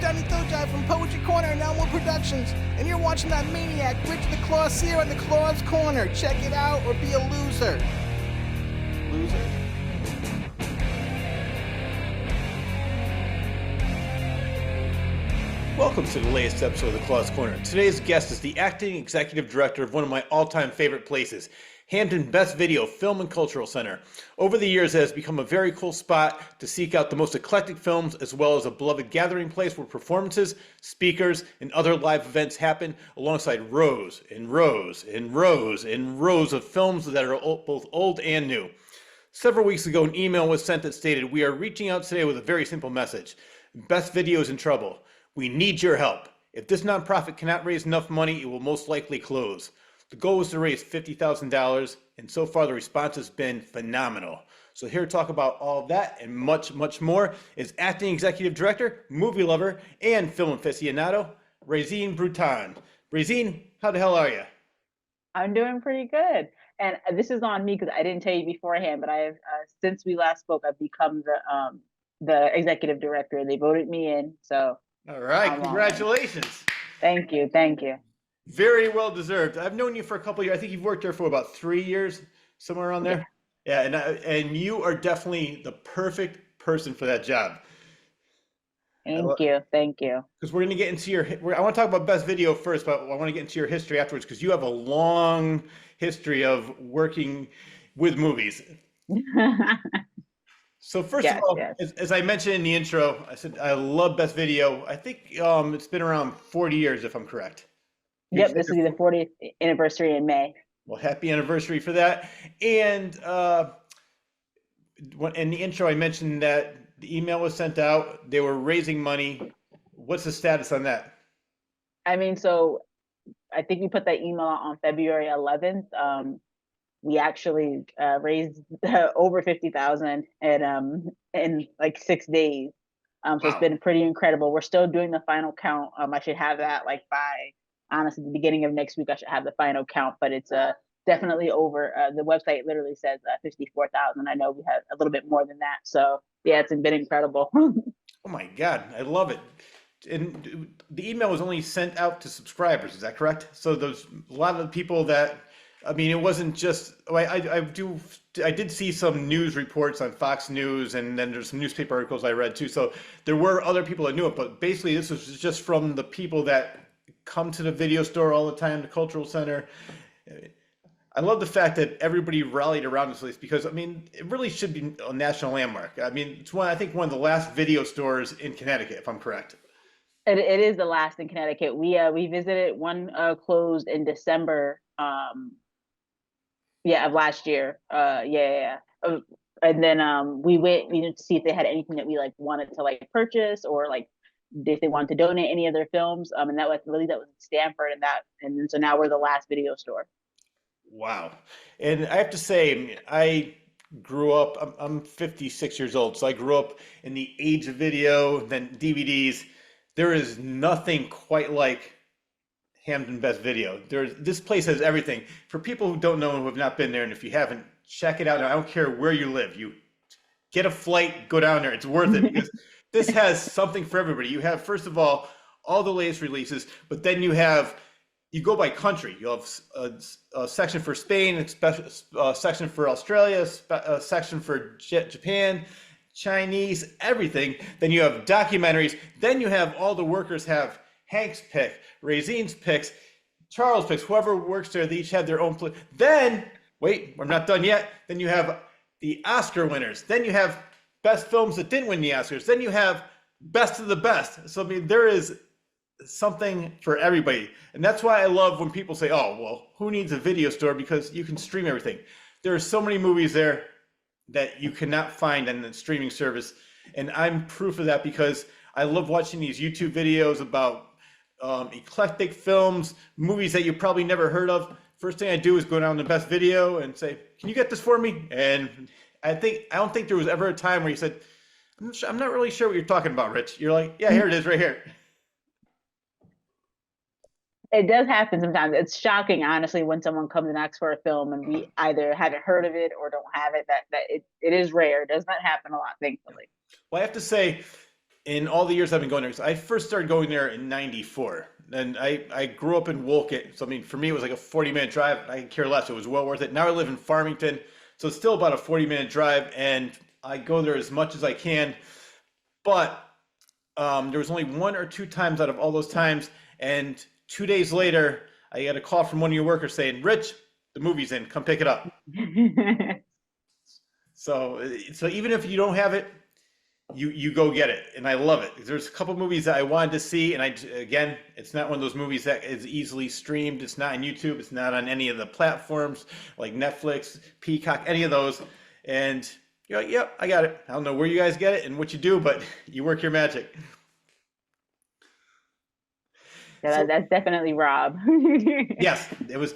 Johnny Thojai from Poetry Corner and Elmwood Productions, and you're watching that maniac, Rich the Claws here on the Claws Corner. Check it out or be a loser. Loser? Welcome to the latest episode of the Claws Corner. Today's guest is the acting executive director of one of my all-time favorite places, Hamden Best Video Film and Cultural Center. Over the years, it has become a very cool spot to seek out the most eclectic films, as well as a beloved gathering place where performances, speakers, and other live events happen, alongside rows and rows and rows and rows of films that are both old and new. Several weeks ago, an email was sent that stated, "We are reaching out today with a very simple message. Best Video is in trouble. We need your help. If this nonprofit cannot raise enough money, it will most likely close." The goal was to raise $50,000, and so far the response has been phenomenal. So here to talk about all of that and much, much more is acting executive director, movie lover, and film aficionado, Raizine Bruton. Raizine, how the hell are you? I'm doing pretty good. And this is on me because I didn't tell you beforehand, but I have, since we last spoke, I've become the executive director. They voted me in, so. All right, congratulations. Thank you, thank you. Very well deserved. I've known you for a couple of years. I think you've worked there for about 3 years, somewhere around there. Yeah, and you are definitely the perfect person for that job. Thank you. Because we're going to get into I want to talk about Best Video first, but I want to get into your history afterwards, because you have a long history of working with movies. So first of all, as I mentioned in the intro, I said I love Best Video. I think it's been around 40 years, if I'm correct. Yep, this will be the 40th anniversary in May. Well, happy anniversary for that. And in the intro, I mentioned that the email was sent out. They were raising money. What's the status on that? I mean, so I think we put that email out on February 11th. We actually raised over 50,000 in like 6 days. So It's been pretty incredible. We're still doing the final count. I should have that like by, honestly, the beginning of next week. I should have the final count, but it's definitely over. The website literally says 54,000. I know we had a little bit more than that. So yeah, it's been incredible. Oh my God, I love it. And the email was only sent out to subscribers, is that correct? So there's a lot of the people that, I mean, it wasn't just, I did see some news reports on Fox News, and then there's some newspaper articles I read too. So there were other people that knew it, but basically this was just from the people that come to the video store all the time, the cultural center. I love the fact that everybody rallied around this place, because I mean, it really should be a national landmark. I mean, it's I think one of the last video stores in Connecticut, if I'm correct. It is the last in Connecticut. We visited one, closed in December. Of last year. And then we went, to see if they had anything that we like wanted to like purchase, or like if they wanted to donate any of their films. And that was Stanford, and then so now we're the last video store. Wow. And I have to say, I grew up, I'm 56 years old, so I grew up in the age of video, then DVDs. There is nothing quite like Hamden Best Video. This place has everything. For people who don't know and who have not been there, and if you haven't, check it out. I don't care where you live. You get a flight, go down there. It's worth it, because this has something for everybody. You have, first of all the latest releases, but then you go by country. You have a section for Spain, a section for Australia, a section for Japan, Chinese, everything. Then you have documentaries. Then you have all the workers have Hank's pick, Raizine's picks, Charles picks, whoever works there, they each have their own place. Then, wait, we're not done yet. Then you have the Oscar winners. Then you have best films that didn't win the Oscars. Then you have best of the best. So, I mean, there is something for everybody. And that's why I love when people say, oh, well, who needs a video store? Because you can stream everything. There are so many movies there that you cannot find on the streaming service. And I'm proof of that, because I love watching these YouTube videos about eclectic films, movies that you probably never heard of. First thing I do is go down to Best Video and say, can you get this for me? And I don't think there was ever a time where you said, I'm not really sure what you're talking about, Rich. You're like, yeah, here it is right here. It does happen sometimes. It's shocking, honestly, when someone comes and asks for a film and we either haven't heard of it or don't have it. That it is rare. It does not happen a lot, thankfully. Well, I have to say, in all the years I've been going there, so I first started going there in '94. And I grew up in Wolcott. So, I mean, for me, it was like a 40-minute drive. I could care less. It was well worth it. Now I live in Farmington. So it's still about a 40-minute drive. And I go there as much as I can. But there was only one or two times out of all those times. And 2 days later, I got a call from one of your workers saying, Rich, the movie's in. Come pick it up. So even if you don't have it, you go get it, and I love it. There's a couple movies that I wanted to see, and again, it's not one of those movies that is easily streamed. It's not on YouTube. It's not on any of the platforms like Netflix, Peacock, any of those. And you're like, yep, I got it. I don't know where you guys get it and what you do, but you work your magic. Yeah, So that's definitely Rob. yes, it was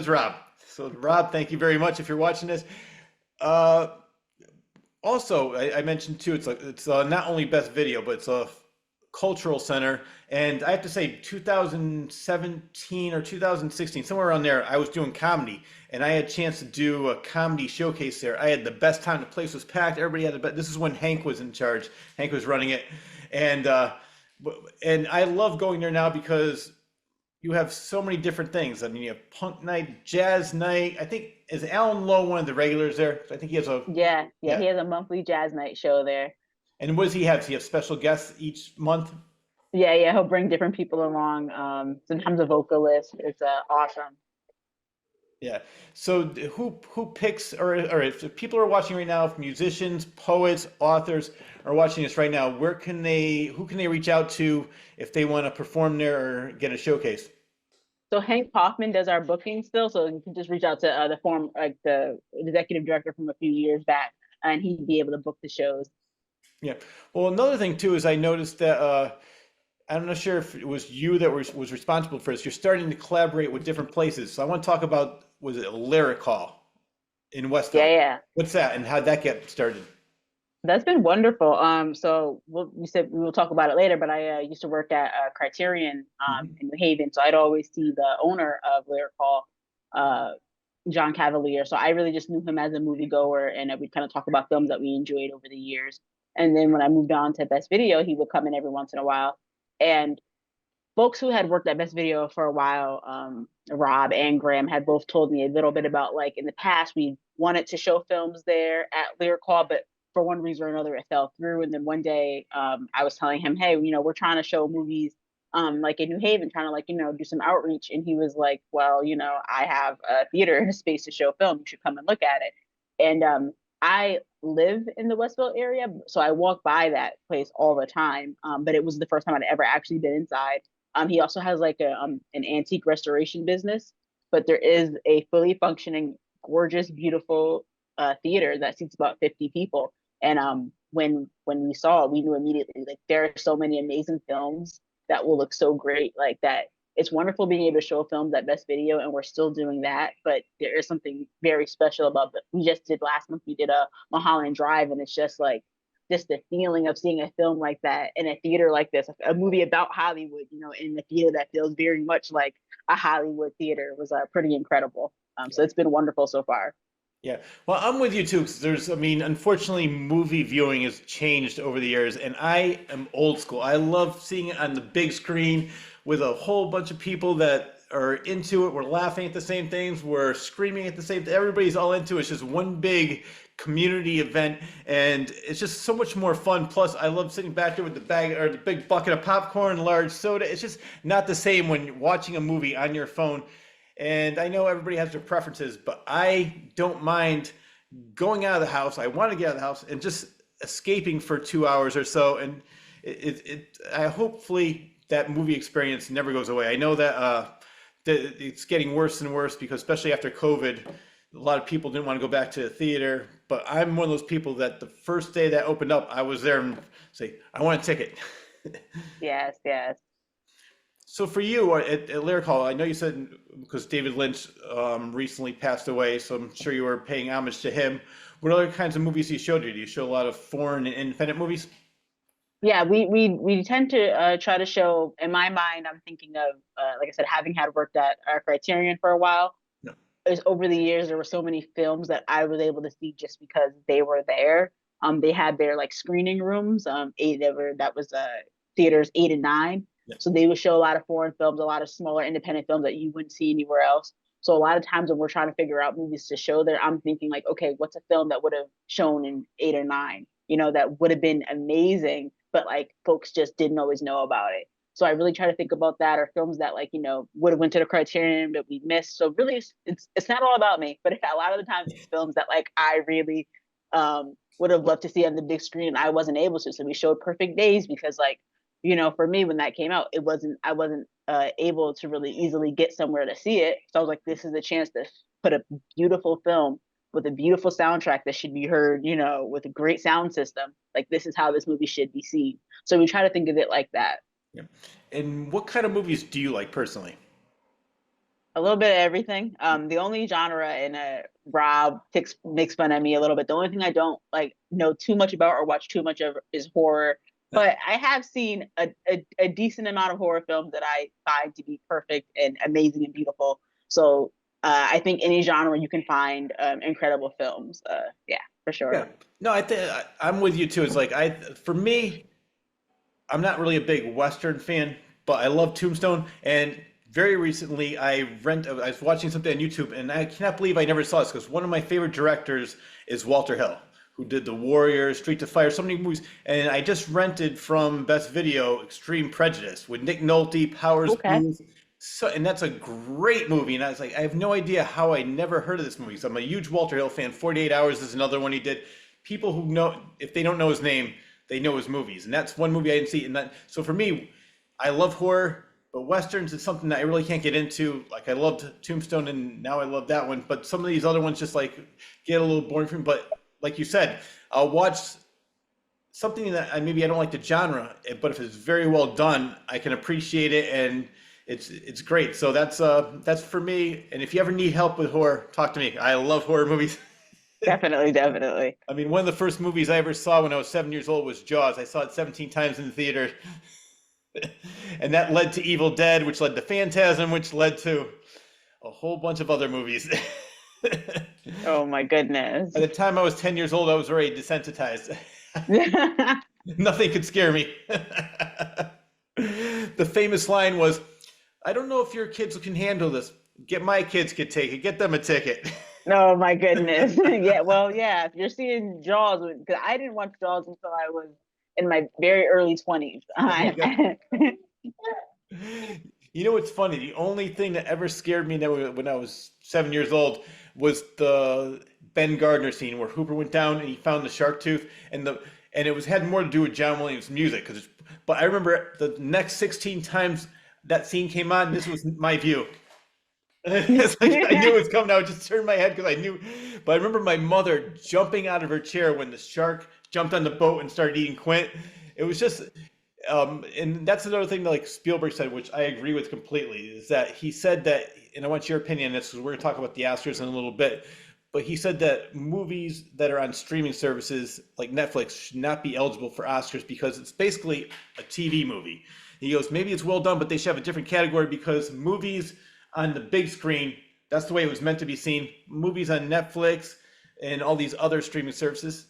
Rob. So Rob, thank you very much if you're watching this. Uh, Also, I mentioned too, it's not only best video, but it's a cultural center. And I have to say, 2017 or 2016, somewhere around there, I was doing comedy, and I had a chance to do a comedy showcase there. I had the best time. The place was packed. Everybody had the best. This is when Hank was in charge. Hank was running it, and I love going there now because you have so many different things. I mean, you have punk night, jazz night. I think is Alan Lowe one of the regulars there? I think he has a yeah, yeah. he has a monthly jazz night show there. And what does he have? Does he have special guests each month? Yeah, he'll bring different people along. Sometimes a vocalist. It's awesome. Yeah. So who picks or if people are watching right now, if musicians, poets, authors are watching this right now, who can they reach out to if they want to perform there or get a showcase? So Hank Kaufman does our booking still, so you can just reach out to the executive director from a few years back, and he'd be able to book the shows. Yeah. Well, another thing too is I noticed that I'm not sure if it was you that was responsible for this. You're starting to collaborate with different places. So I want to talk about, was it Lyric Hall in Yeah, Westville? yeah. What's that and how'd that get started? That's been wonderful. So we said we will talk about it later, but I used to work at Criterion Mhm. in New Haven, so I'd always see the owner of Lyric Hall, uh, John Cavalier. So I really just knew him as a moviegoer, and we'd kind of talk about films that we enjoyed over the years. And then when I moved on to Best Video, he would come in every once in a while. And folks who had worked at Best Video for a while, Rob and Graham, had both told me a little bit about, like, in the past we wanted to show films there at Lyric Hall, but for one reason or another it fell through. And then one day I was telling him, hey, we're trying to show movies like in New Haven, trying to, like, do some outreach. And he was like, well, I have a theater and a space to show film. You should come and look at it. And I live in the Westville area, so I walk by that place all the time. But it was the first time I'd ever actually been inside. He also has like an antique restoration business, but there is a fully functioning, gorgeous, beautiful theater that seats about 50 people. And when we saw it, we knew immediately, like, there are so many amazing films that will look so great, like that. It's wonderful being able to show films at Best Video, and we're still doing that. But there is something very special about it. We just did last month. We did a Mulholland Drive, and it's just like, just the feeling of seeing a film like that in a theater like this, a movie about Hollywood, in a theater that feels very much like a Hollywood theater, was pretty incredible. So it's been wonderful so far. Yeah. Well, I'm with you too, 'cause I mean, unfortunately, movie viewing has changed over the years, and I am old school. I love seeing it on the big screen with a whole bunch of people that are into it. We're laughing at the same things. We're screaming at the same. Everybody's all into it. It's just one big community event, and it's just so much more fun. Plus, I love sitting back there with the bag or the big bucket of popcorn, large soda. It's just not the same when you're watching a movie on your phone. And I know everybody has their preferences, but I don't mind going out of the house. I want to get out of the house and just escaping for 2 hours or so. And I hopefully that movie experience never goes away. I know that it's getting worse and worse because especially after COVID, a lot of people didn't want to go back to the theater. But I'm one of those people that the first day that opened up, I was there and say, I want a ticket. Yes, yes. So for you at Lyric Hall, I know you said because David Lynch recently passed away, so I'm sure you were paying homage to him. What other kinds of movies do you show? Do you show a lot of foreign and independent movies? Yeah, we tend to try to show. In my mind, I'm thinking of, like I said, having had worked at Criterion for a while. No. Is over the years there were so many films that I was able to see just because they were there. they had their like screening rooms. That was theaters 8 and 9. Yeah. So they would show a lot of foreign films, a lot of smaller independent films that you wouldn't see anywhere else. So a lot of times when we're trying to figure out movies to show there, I'm thinking like, okay, what's a film that would have shown in 8 or 9? That would have been amazing, but like folks just didn't always know about it. So I really try to think about that, or films that like would have went to the Criterion that we missed. So really, it's not all about me, but a lot of the times it's films that like I really would have loved to see on the big screen and I wasn't able to. So we showed Perfect Days because like for me when that came out, I wasn't able to really easily get somewhere to see it. So I was like, this is a chance to put a beautiful film with a beautiful soundtrack that should be heard, with a great sound system. Like this is how this movie should be seen. So we try to think of it like that. Yeah. And what kind of movies do you like personally? A little bit of everything. The only genre, and Rob makes fun of me a little bit. The only thing I don't like know too much about or watch too much of is horror. But I have seen a decent amount of horror films that I find to be perfect and amazing and beautiful. So I think any genre you can find incredible films. Yeah, for sure. Yeah. No, I think I'm with you too. It's like for me, I'm not really a big Western fan, but I love Tombstone. And very recently, I was watching something on YouTube, and I cannot believe I never saw this because one of my favorite directors is Walter Hill, who did The Warrior, Streets of Fire, so many movies. And I just rented from Best Video Extreme Prejudice with Nick Nolte, Powers Okay. Booth. So, and that's a great movie. And I was like, I have no idea how I never heard of this movie. So I'm a huge Walter Hill fan. 48 Hours is another one he did. People who know, if they don't know his name, they know his movies. And that's one movie I didn't see. So for me, I love horror, but Westerns is something that I really can't get into. Like I loved Tombstone and now I love that one. But some of these other ones just like get a little boring for me. But like you said, I'll watch something that maybe I don't like the genre, but if it's very well done, I can appreciate it and it's great. So that's for me. And if you ever need help with horror, talk to me. I love horror movies. Definitely, definitely. I mean, one of the first movies I ever saw when I was 7 years old was Jaws. I saw it 17 times in the theater. And that led to Evil Dead, which led to Phantasm, which led to a whole bunch of other movies. Oh my goodness. By the time I was 10 years old, I was already desensitized. Nothing could scare me. The famous line was, I don't know if your kids can handle this. Get my kids could take it. Get them a ticket. Oh my goodness. Yeah, well, yeah, if you're seeing Jaws, because I didn't watch Jaws until I was in my very early 20s. You know what's funny? The only thing that ever scared me when I was 7 years old was the Ben Gardner scene where Hooper went down and he found the shark tooth, and it had more to do with John Williams' music. But I remember the next 16 times that scene came on, this was my view. It's like I knew it was coming. I would just turn my head because I knew. But I remember my mother jumping out of her chair when the shark jumped on the boat and started eating Quint. It was just, and that's another thing that like Spielberg said, which I agree with completely, is that he said that, and I want your opinion on this because we're going to talk about the Oscars in a little bit. But he said that movies that are on streaming services like Netflix should not be eligible for Oscars because it's basically a TV movie. He goes, maybe it's well done, but they should have a different category because movies on the big screen, that's the way it was meant to be seen. Movies on Netflix and all these other streaming services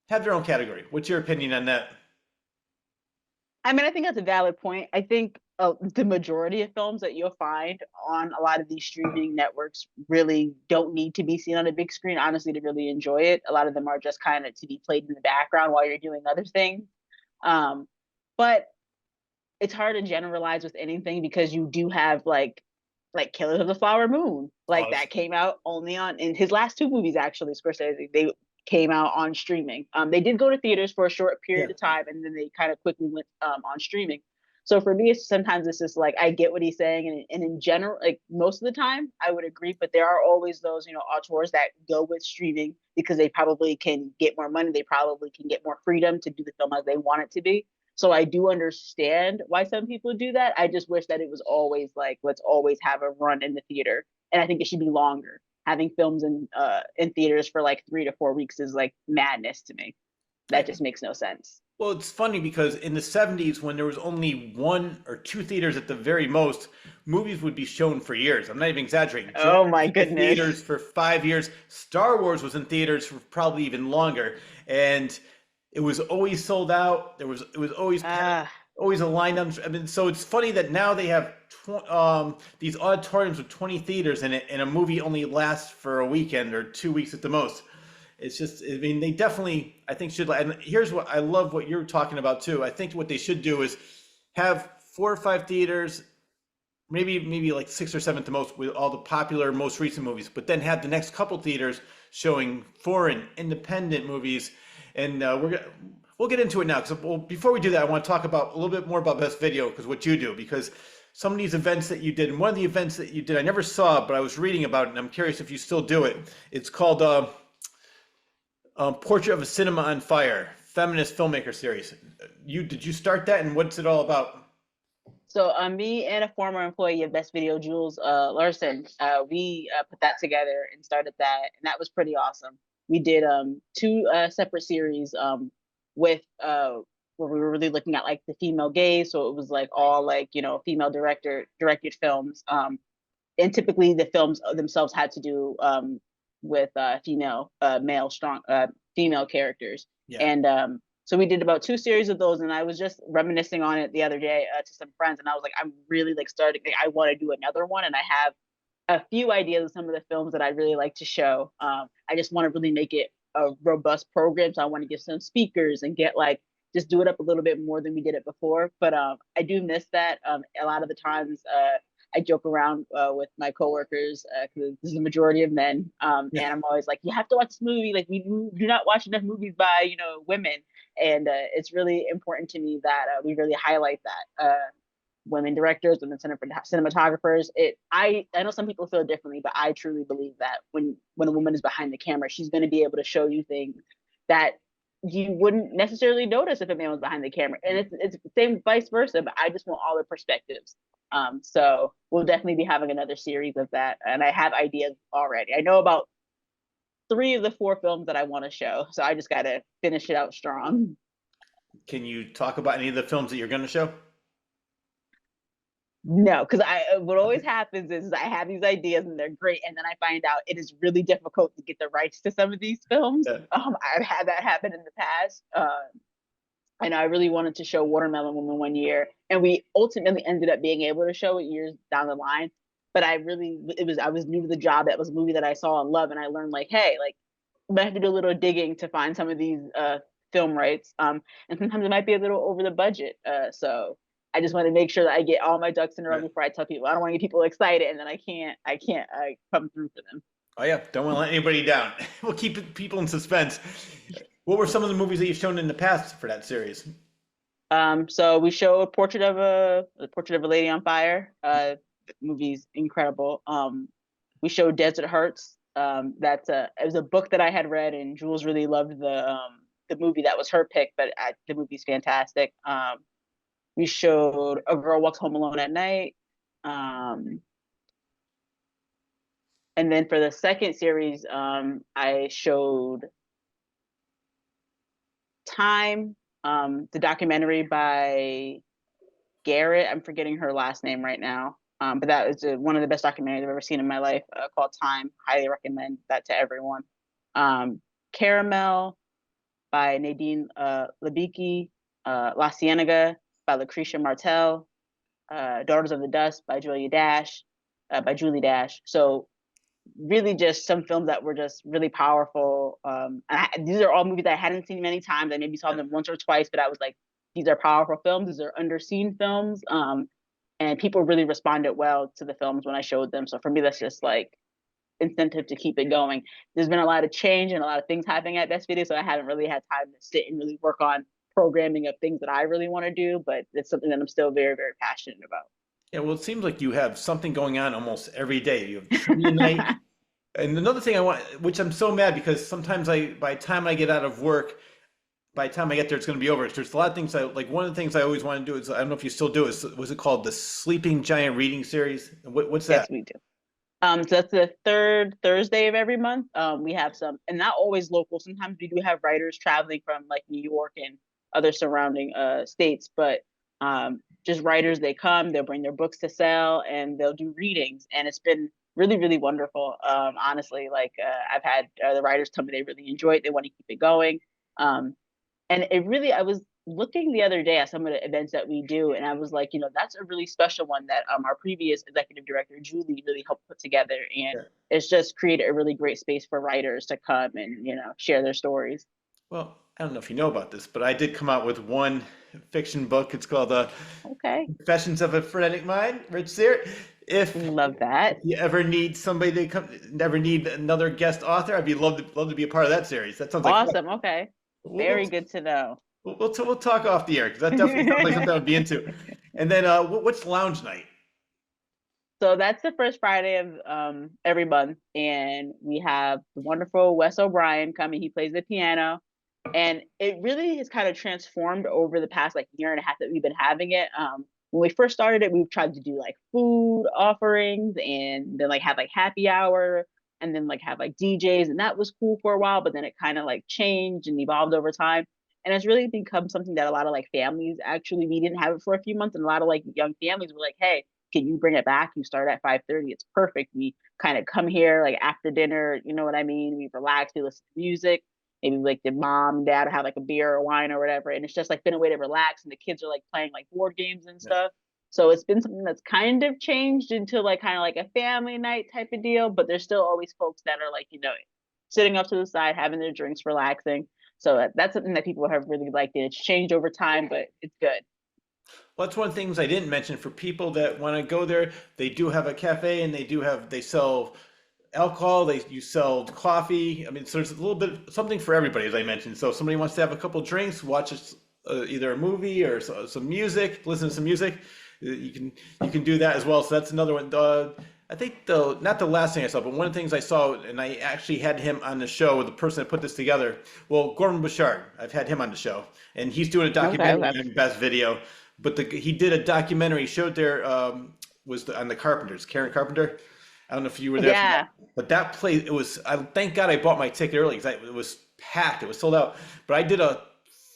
have their own category. What's your opinion on that? I mean, I think that's a valid point. I think the majority of films that you'll find on a lot of these streaming networks really don't need to be seen on a big screen, honestly, to really enjoy it. A lot of them are just kind of to be played in the background while you're doing other things. But it's hard to generalize with anything because you do have like Killers of the Flower Moon, like that came out only in his last two movies, actually, Scorsese, they came out on streaming. They did go to theaters for a short period of time, and then they kind of quickly went on streaming. So for me, sometimes it's just like I get what he's saying, and in general, like most of the time, I would agree. But there are always those, auteurs that go with streaming because they probably can get more money, they probably can get more freedom to do the film as they want it to be. So I do understand why some people do that. I just wish that it was always like, let's always have a run in the theater. And I think it should be longer. Having films in theaters for like 3 to 4 weeks is like madness to me. That just makes no sense. Well, it's funny because in the 70s, when there was only one or two theaters at the very most, movies would be shown for years. I'm not even exaggerating. Jaws Oh my was in the goodness. theaters for 5 years. Star Wars was in theaters for probably even longer, and it was always sold out. It was always packed, Ah, always a line. I mean, so it's funny that now they have these auditoriums with 20 theaters in it, and a movie only lasts for a weekend or 2 weeks at the most. It's just, I mean, they definitely, I think, should. And here's what I love what you're talking about too. I think what they should do is have 4 or 5 theaters, maybe like 6 or 7 at the most, with all the popular, most recent movies. But then have the next couple theaters showing foreign, independent movies. And we'll get into it now. Because well, before we do that, I want to talk about a little bit more about Best Video because what you do. Because some of these events that you did, and one of the events that you did, I never saw, but I was reading about it, and I'm curious if you still do it. It's called Portrait of a Cinema on Fire, feminist filmmaker series. Did you start that, and what's it all about? so me and a former employee of Best Video, Jules Larson, we put that together and started that, and that was pretty awesome. We did two separate series with where we were really looking at like the female gaze, so it was like all like female directed films, and typically the films themselves had to do with female male strong female characters, Yeah. and so we did about two series of those, and I was just reminiscing on it the other day to some friends, and I was like, I'm really like starting. Like, I want to do another one, and I have a few ideas of some of the films that I really like to show. I just want to really make it a robust program, so I want to get some speakers and get like just do it up a little bit more than we did it before. But I do miss that. A lot of the times, I joke around with my coworkers because this is the majority of men, Yeah. and I'm always like, "You have to watch this movie. Like, we do not watch enough movies by women." And it's really important to me that we really highlight that women directors, women cinematographers. I know some people feel differently, but I truly believe that when a woman is behind the camera, she's going to be able to show you things that you wouldn't necessarily notice if a man was behind the camera, and it's the same vice versa. But I just want all the perspectives. So we'll definitely be having another series of that, and I have ideas already. I know about three of the four films that I want to show, so I just got to finish it out strong. Can you talk about any of the films that you're going to show? No, because I what always happens is I have these ideas and they're great, and then I find out it is really difficult to get the rights to some of these films. Yeah. I've had that happen in the past. And I really wanted to show Watermelon Woman one year, and we ultimately ended up being able to show it years down the line. But I was new to the job. That was a movie that I saw and love, and I learned like, hey, like I have to do a little digging to find some of these film rights. And sometimes it might be a little over the budget. So I just want to make sure that I get all my ducks in a row Yeah. before I tell people. I don't want to get people excited, and then I can't come through for them. Oh yeah, don't want to let anybody down. We'll keep people in suspense. What were some of the movies that you've shown in the past for that series? So we showed Portrait of a Lady on Fire. The movie's incredible. We showed Desert Hearts. It was a book that I had read, and Jules really loved the movie. That was her pick, but the movie's fantastic. We showed A Girl Walks Home Alone at Night. Um, and then for the second series, I showed Time, the documentary by Garrett. I'm forgetting her last name right now. But that is one of the best documentaries I've ever seen in my life, called Time. Highly recommend that to everyone. Caramel by Nadine Labiki, La Cienega by Lucretia Martel, Daughters of the Dust by Julie Dash. So really just some films that were just really powerful. These are all movies that I hadn't seen many times. I maybe saw them once or twice, but I was like, these are powerful films. These are underseen films. And people really responded well to the films when I showed them. So for me, that's just like incentive to keep it going. There's been a lot of change and a lot of things happening at Best Video, so I haven't really had time to sit and really work on programming of things that I really want to do, but it's something that I'm still very, very passionate Yeah, well, it seems like you have something going on almost every day. You have trivia night. about. And another thing I want, which I'm so mad because sometimes by the time I get out of work, by the time I get there, it's going to be over. There's a lot of things like one of the things I always want to do is, I don't know if you still do it, was it called the Sleeping Giant Reading Series? What's Yes, that? we do. So that's the third Thursday of every month. We have some, and not always local. Sometimes we do have writers traveling from like New York and other surrounding states, but just writers, they come, they'll bring their books to sell, and they'll do readings, and it's been really, really wonderful. Honestly, like I've had the writers tell me they really enjoy it, they want to keep it going. Um, and it really, I was looking the other day at some of the events that we do, and I was like, that's a really special one that our previous executive director, Julie, really helped put together. And Yeah. it's just created a really great space for writers to come and, share their stories. Well, I don't know if you know about this, but I did come out with one fiction book. It's called Okay. Confessions of a Frenetic Mind. Rich there. If Love that. you ever need somebody to come, never need another guest author, I'd be love to be a part of that series. That sounds like fun. Awesome. Okay. We'll, Very we'll, good to know. we'll talk off the air because that definitely sounds like something I would be into. And then what's lounge night? So that's the first Friday of every month, and we have the wonderful Wes O'Brien coming. He plays the piano, and it really has kind of transformed over the past like year and a half that we've been having it. When we first started it, we tried to do like food offerings, and then like have like happy hour, and then like have like DJs, and that was cool for a while. But then it kind of like changed and evolved over time, and it's really become something that a lot of like families actually, we didn't have it for a few months, and a lot of like young families were like, hey, can you bring it back? You start at 5:30. It's perfect. We kind of come here like after dinner, you know what I mean? We relax, we listen to music. Maybe like the mom and dad have like a beer or wine or whatever. And it's just like been a way to relax. And the kids are like playing like board games and Yeah. stuff. So it's been something that's kind of changed into like kind of like a family night type of deal. But there's still always folks that are like, sitting up to the side, having their drinks, relaxing. So that's something that people have really liked. And it's changed over time, but it's good. Well, that's one of the things I didn't mention for people that want to go there. They do have a cafe and they sell alcohol, you sell coffee. I mean, so there's a little bit something for everybody, as I mentioned. So if somebody wants to have a couple drinks, watch either a movie or some music, listen to some music, you can do that as well. So that's another one. I think not the last thing I saw, but one of the things I saw, and I actually had him on the show with the person that put this together. Well, Gordon Bouchard, I've had him on the show, and he's doing a documentary Okay. on Best Video. But he did a documentary. He showed there on the Carpenters, Karen Carpenter. I don't know if you were there. Yeah. But that place, it was. Thank God I bought my ticket early because it was packed. It was sold out. But I did a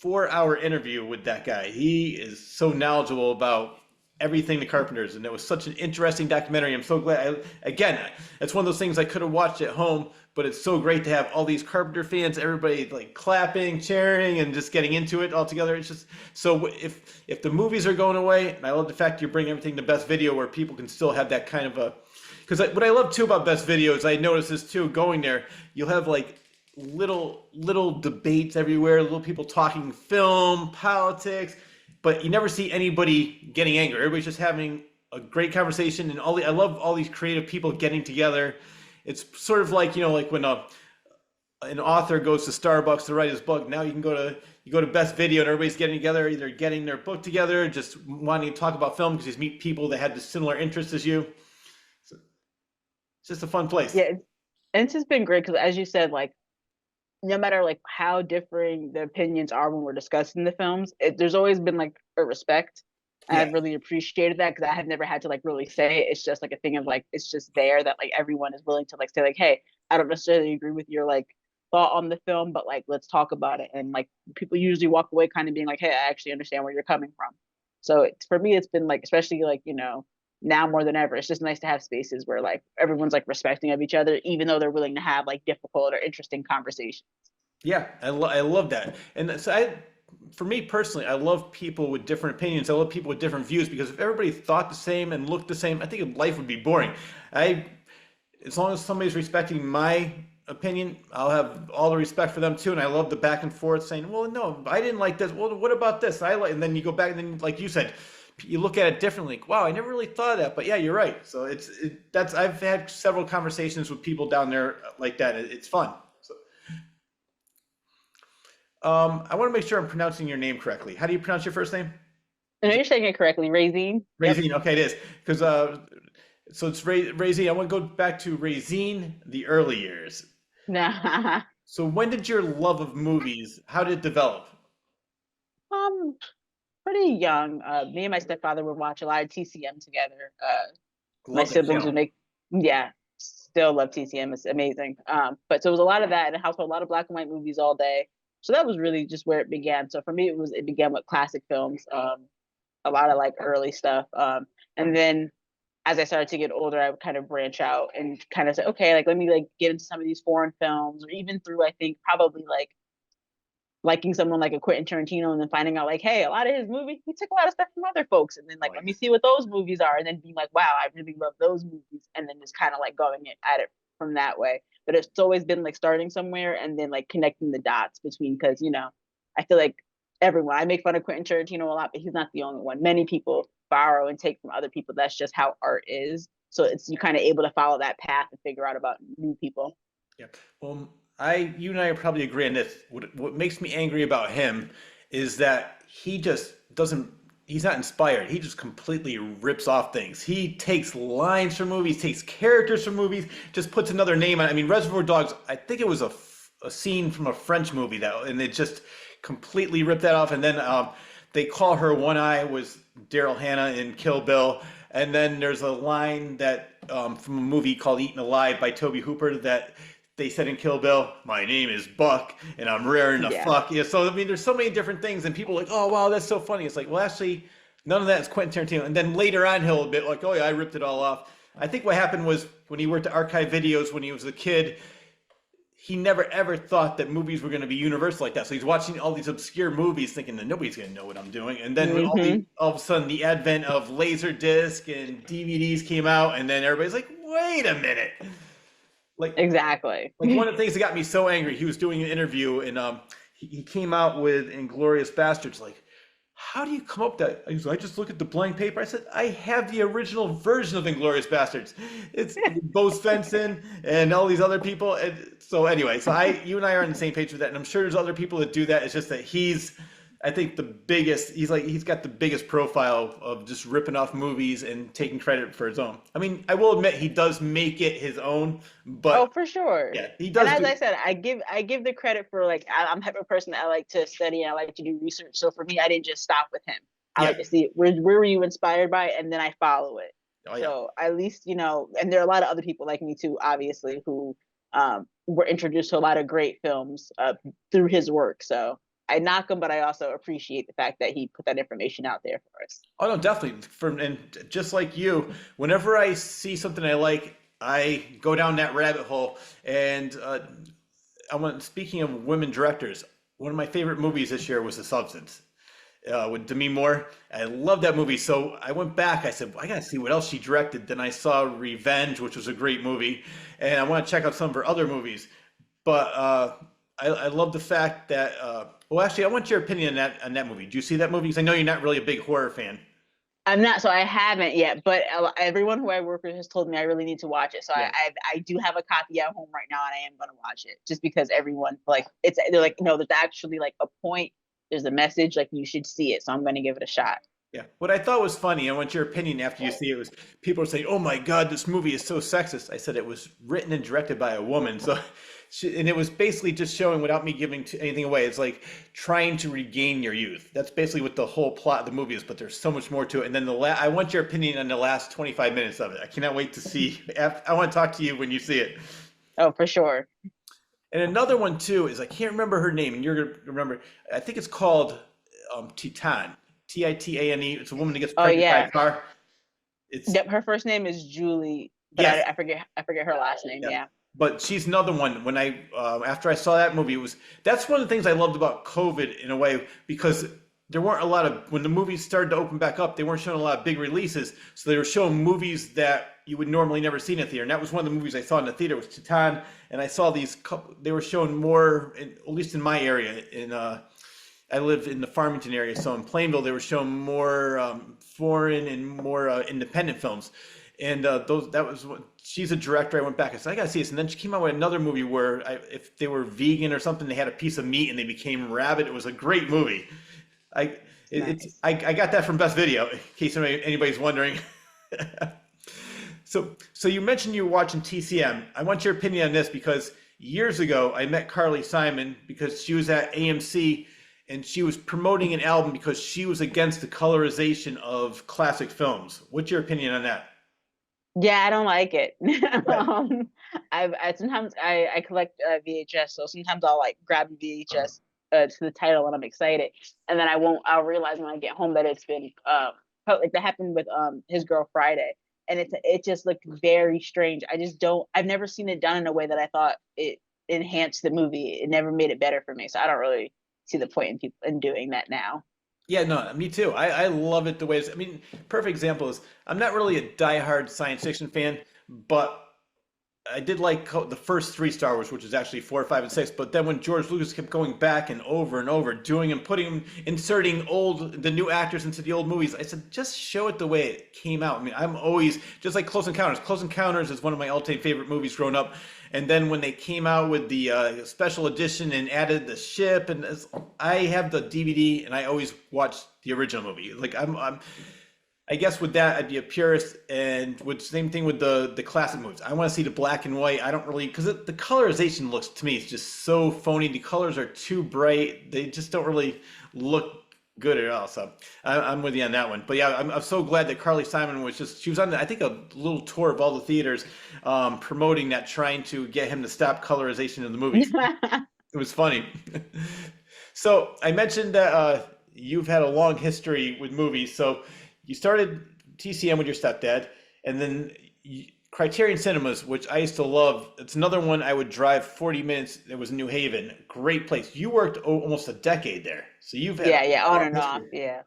4-hour interview with that guy. He is so knowledgeable about everything the Carpenters, and it was such an interesting documentary. I'm so glad. Again, it's one of those things I could have watched at home, but it's so great to have all these Carpenter fans, everybody like clapping, cheering, and just getting into it all together. It's just so if the movies are going away, and I love the fact you bring everything to Best Video where people can still have that kind of a. Because what I love too about Best Video is I noticed this too. Going there, you'll have like little debates everywhere, little people talking film, politics. But you never see anybody getting angry. Everybody's just having a great conversation, and I love all these creative people getting together. It's sort of like like when an author goes to Starbucks to write his book. Now you go to Best Video, and everybody's getting together, either getting their book together, just wanting to talk about film because you meet people that had the similar interests as you. So it's just a fun place. Yeah. And it's just been great because, as you said, like, no matter like how differing the opinions are when we're discussing the films, there's always been like a respect. Yeah. I've really appreciated that because I have never had to like really say it. It's just like a thing of like it's just there that like everyone is willing to like say like, hey, I don't necessarily agree with your like thought on the film, but like let's talk about it. And like people usually walk away kind of being like, hey, I actually understand where you're coming from. So for me, it's been like, especially like now more than ever, it's just nice to have spaces where like everyone's like respecting of each other, even though they're willing to have like difficult or interesting conversations. Yeah, I love that. And so for me personally, I love people with different opinions. I love people with different views because if everybody thought the same and looked the same, I think life would be boring. As long as somebody's respecting my opinion, I'll have all the respect for them too. And I love the back and forth saying, well, no, I didn't like this. Well, what about this? And then you go back and then, like you said, you look at it differently. Wow, I never really thought of that, but yeah, you're right. So I've had several conversations with people down there like that. It's fun. So, I want to make sure I'm pronouncing your name correctly. How do you pronounce your first name? No, you're saying it correctly, Raizine. Raizine. Okay, it is because so it's Raizine. I want to go back to Raizine, the early years. Nah. So when did your love of movies? How did it develop? Pretty young. Me and my stepfather would watch a lot of TCM together. My Love that siblings channel. would yeah, still love TCM. It's amazing. But so it was a lot of that in the household, a lot of black and white movies all day. So that was really just where it began. So for me, it began with classic films, a lot of like early stuff. And then as I started to get older, I would kind of branch out and kind of say, okay, like let me like get into some of these foreign films, or even through I think probably like liking someone like a Quentin Tarantino and then finding out like, hey, a lot of his movies, he took a lot of stuff from other folks, and then like Oh, let yeah. me see what those movies are, and then being like, wow, I really love those movies, and then just kind of like going at it from that way. But it's always been like starting somewhere and then like connecting the dots between, because I feel like everyone, I make fun of Quentin Tarantino a lot, but he's not the only one. Many people borrow and take from other people. That's just how art is. So it's you kind of able to follow that path and figure out about new people. Yeah. Well, you and I probably agree on this. What makes me angry about him is that he just doesn't, he's not inspired. He just completely rips off things. He takes lines from movies, takes characters from movies, just puts another name on it. I mean, Reservoir Dogs, I think it was a scene from a French movie that, and it just completely ripped that off. And then they call her One Eye was Daryl Hannah in Kill Bill. And then there's a line that from a movie called Eaten Alive by Toby Hooper that they said in Kill Bill, "My name is Buck, and I'm raring to Yeah. fuck." Yeah, so I mean, there's so many different things, and people are like, "Oh wow, that's so funny." It's like, well, actually, none of that is Quentin Tarantino. And then later on, he'll admit, like, "Oh yeah, I ripped it all off." I think what happened was when he worked at Archive Videos when he was a kid, he never ever thought that movies were going to be universal like that. So he's watching all these obscure movies, thinking that nobody's going to know what I'm doing. And then when Hmm. all of a sudden the advent of Laserdisc and DVDs came out, and then everybody's like, "Wait a minute!" Like Exactly. like one of the things that got me so angry, he was doing an interview and he came out with Inglorious Bastards. Like, how do you come up with that? He was like, I just look at the blank paper. I said, I have the original version of Inglorious Bastards. It's Bo Svensson and all these other people. And so anyway, so you and I are on the same page with that. And I'm sure there's other people that do that. It's just that I think the biggest, he's got the biggest profile of just ripping off movies and taking credit for his own. I mean, I will admit he does make it his own, Oh, but for sure. yeah, he And does as do. I said, I give the credit for like I'm the type of person that I like to study and I like to do research. So for me, I didn't just stop with him. I Yeah. like to see it. Where were you inspired by, and then I follow it. Oh yeah. So at least and there are a lot of other people like me too, obviously, who were introduced to a lot of great films through his work. So I knock him, but I also appreciate the fact that he put that information out there for us. Oh no, definitely. And just like you, whenever I see something I like, I go down that rabbit hole. And speaking of women directors, one of my favorite movies this year was The Substance with Demi Moore. I love that movie. So I went back. I said, well, I got to see what else she directed. Then I saw Revenge, which was a great movie. And I want to check out some of her other movies. But I love the fact that, well, actually, I want your opinion on that movie. Do you see that movie? Because I know you're not really a big horror fan. I'm not, so I haven't yet, but everyone who I work with has told me I really need to watch it. So Yeah. I do have a copy at home right now, and I am going to watch it just because everyone like they're like, no, there's actually like a point, there's a message, like you should see it. So I'm going to give it a shot. Yeah. What I thought was funny, I want your opinion after you see it, was people were saying, "Oh my God, this movie is so sexist." I said it was written and directed by a woman. So, and it was basically just showing, without me giving anything away, it's like trying to regain your youth. That's basically what the whole plot of the movie is, but there's so much more to it. And then I want your opinion on the last 25 minutes of it. I cannot wait to see. I want to talk to you when you see it. Oh, for sure. And another one too is I can't remember her name, and you're gonna remember. I think it's called Titan. Titane. It's a woman that gets Oh pregnant by yeah. a car. It's Yep. Her first name is Julie, but yes, I forget her last name. yeah. Yeah. But she's another one. When I after I saw that movie, that's one of the things I loved about COVID in a way, because there weren't a lot of, when the movies started to open back up, they weren't showing a lot of big releases, so they were showing movies that you would normally never see in a theater. And that was one of the movies I saw in the theater, was Titan. And I saw these couple, they were showing more, at least in my area, I live in the Farmington area, so in Plainville, they were showing more foreign and more independent films. And that was what, she's a director. I went back, I said, I gotta see this. And then she came out with another movie where if they were vegan or something, they had a piece of meat and they became rabid. It was a great movie. Nice. I got that from Best Video, in case anybody's wondering. So you mentioned you were watching TCM. I want your opinion on this, because years ago I met Carly Simon because she was at AMC and she was promoting an album because she was against the colorization of classic films. What's your opinion on that? Yeah, I don't like it. Right. I sometimes I collect VHS, so sometimes I'll like grab a VHS to the title, and I'm excited. And then I'll realize when I get home that it's been like that happened with His Girl Friday, and it just looked very strange. I've never seen it done in a way that I thought it enhanced the movie. It never made it better for me, so I don't really see the point in doing that now. Yeah, no, me too. I love it the way it's, I mean, perfect example is I'm not really a diehard science fiction fan, but I did like the first three Star Wars, which is actually four, five, and six. But then when George Lucas kept going back and over doing and inserting the new actors into the old movies, I said, just show it the way it came out. I mean, I'm always just like Close Encounters. Close Encounters is one of my all-time favorite movies growing up. And then when they came out with the special edition and added the ship, and I have the DVD, and I always watch the original movie. Like I guess with that, I'd be a purist, and with same thing with the classic movies. I want to see the black and white. I don't really, because the colorization looks to me is just so phony. The colors are too bright. They just don't really look good at all. So I'm with you on that one. But yeah, I'm so glad that Carly Simon she was on, I think, a little tour of all the theaters promoting that, trying to get him to stop colorization in the movies. It was funny. So I mentioned that you've had a long history with movies. So you started TCM with your stepdad, and then Criterion Cinemas, which I used to love. It's another one I would drive 40 minutes. It was in New Haven. Great place. You worked almost a decade there. So you've had on and off. Yeah.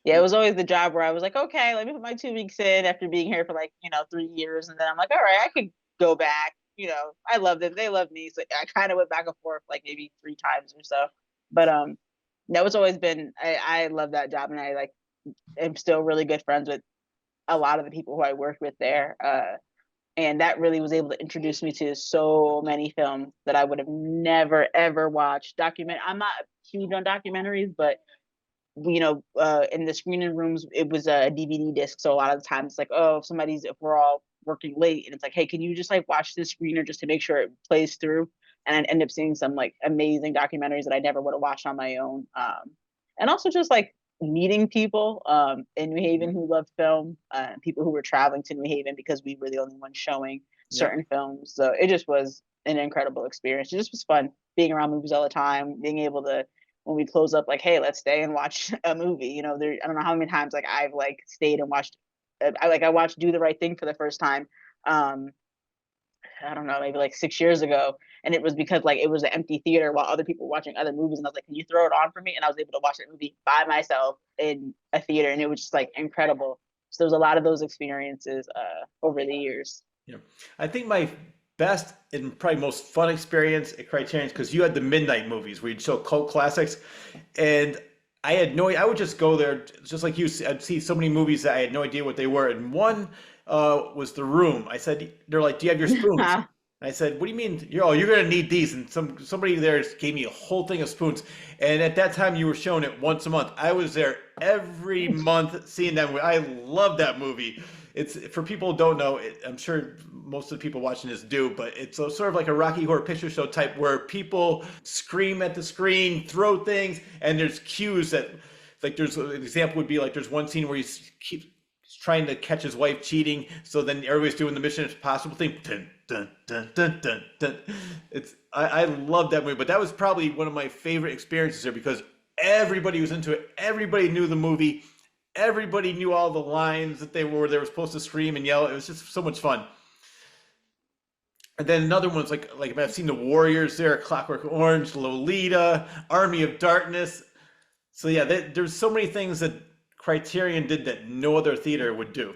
It was always the job where I was like, okay, let me put my 2 weeks in after being here for 3 years. And then I'm like, all right, I could go back. I loved it. They loved me. So I kind of went back and forth maybe 3 times or so. But that was always been, I love that job. And I am still really good friends with a lot of the people who I worked with there. And that really was able to introduce me to so many films that I would have never, ever watched. I'm not huge on documentaries, but in the screening rooms, it was a DVD disc. So a lot of the times it's like, oh, if we're all working late, and it's like, hey, can you just watch this screener just to make sure it plays through? And I'd end up seeing some amazing documentaries that I never would have watched on my own. And also just meeting people in New Haven who loved film, people who were traveling to New Haven because we were the only ones showing certain films. So it just was an incredible experience. It just was fun being around movies all the time, being able to, when we close up, hey, let's stay and watch a movie. I don't know how many times I've stayed and watched. I watched Do the Right Thing for the first time. I don't know, maybe 6 years ago. And it was because it was an empty theater while other people were watching other movies. And I was like, can you throw it on for me? And I was able to watch that movie by myself in a theater. And it was just incredible. So there was a lot of those experiences over the years. Yeah. I think my best and probably most fun experience at Criterion, because you had the midnight movies where you'd show cult classics. And I had I would just go there, just like you. I'd see so many movies that I had no idea what they were. And one was The Room. I said, they're like, do you have your spoons? I said, what do you mean? You're going to need these. And somebody there gave me a whole thing of spoons. And at that time, you were showing it once a month. I was there every month seeing that movie. I love that movie. It's, for people who don't know, I'm sure most of the people watching this do, but it's sort of like a Rocky Horror Picture Show type where people scream at the screen, throw things, and there's cues that, there's an example would be there's one scene where he keeps trying to catch his wife cheating, so then everybody's doing the Mission Impossible thing. Dun, dun, dun, dun, dun, dun. I love that movie, but that was probably one of my favorite experiences there because everybody was into it. Everybody knew the movie. Everybody knew all the lines that they were supposed to scream and yell. It was just so much fun. And then another one's I've seen The Warriors there, Clockwork Orange, Lolita, Army of Darkness. So yeah, there's so many things that Criterion did that no other theater would do.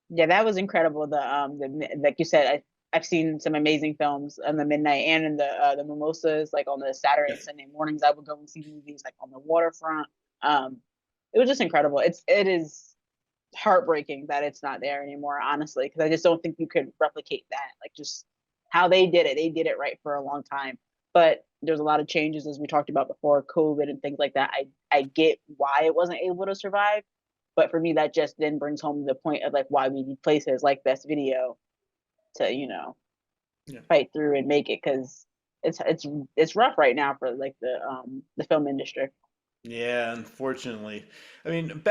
Yeah, that was incredible. The like you said, I've seen some amazing films on the midnight and in the mimosas, on the Saturday and Sunday mornings. I would go and see movies on the waterfront. It was just incredible. It is heartbreaking that it's not there anymore, honestly, because I just don't think you could replicate that. Just how they did it right for a long time. But there's a lot of changes, as we talked about before, COVID and things like that. I get why it wasn't able to survive, but for me, that just then brings home the point of why we need places like Best Video to fight through and make it, because it's rough right now for the film industry. Yeah, unfortunately. I mean,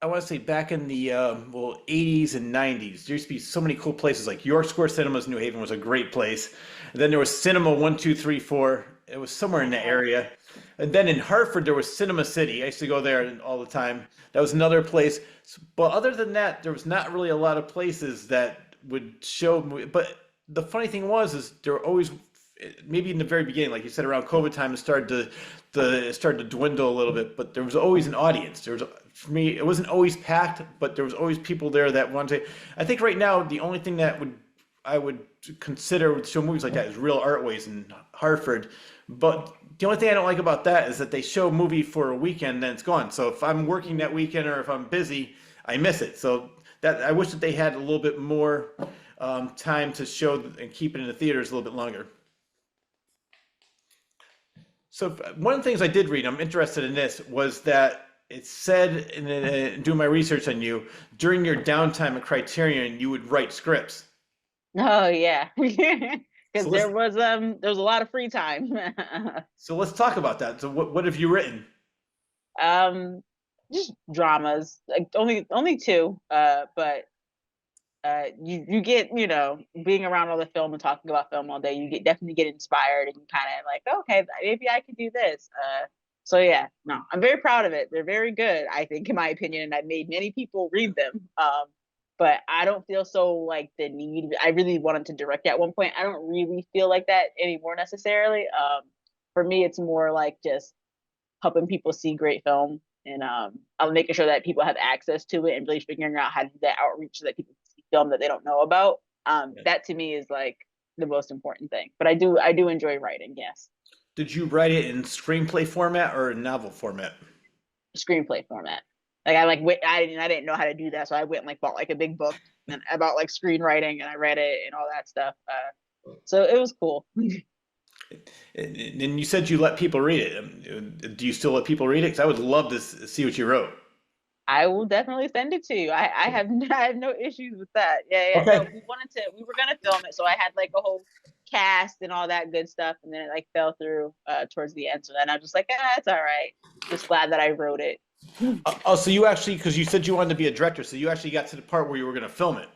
I want to say back in the 80s and 90s, there used to be so many cool places. York Square Cinemas in New Haven was a great place. And then there was Cinema 1234 It was somewhere in the area. And then in Hartford, there was Cinema City. I used to go there all the time. That was another place. But other than that, there was not really a lot of places that would show. But the funny thing was, is there were always, maybe in the very beginning, like you said, around COVID time, it started to dwindle a little bit. But there was always an audience. There was, for me, it wasn't always packed, but there was always people there that wanted to. I think right now the only thing that I would consider with show movies like that is Real Artways in Hartford. But the only thing I don't like about that is that they show a movie for a weekend, then it's gone. So if I'm working that weekend or if I'm busy, I miss it. So that I wish that they had a little bit more time to show and keep it in the theaters a little bit longer. So one of the things I did read, I'm interested in this, was that it said in doing my research on you, during your downtime at Criterion, you would write scripts. Oh yeah. Because So there was a lot of free time. So let's talk about that. So what have you written? um just dramas, like only two, but you get, being around all the film and talking about film all day, you definitely get inspired, and you kind of like, okay, maybe I could do this. So yeah, no, I'm very proud of it. They're very good, I think, in my opinion, and I've made many people read them. But I don't feel so like the need. I really wanted to direct at one point. I don't really feel like that anymore necessarily. For me, it's more like just helping people see great film, and I'm making sure that people have access to it, and really figuring out how to do that outreach so that people can see film that they don't know about. That to me is like the most important thing. But I do enjoy writing. Yes, Did you write it in screenplay format or novel format? screenplay format. Like I didn't know how to do that, so I went and like bought like a big book and about like screenwriting, and I read it and all that stuff. So it was cool. And you said you let people read it. Do you still let people read it? Because I would love to see what you wrote. I will definitely send it to you. I have I have no issues with that. Yeah, yeah. No, Okay. we were gonna film it, so I had like a whole cast and all that good stuff, and then it like fell through towards the end. So then I'm just like, it's all right. Just glad that I wrote it. Oh, so you actually, because you said you wanted to be a director, so you actually got to the part where you were going to film it.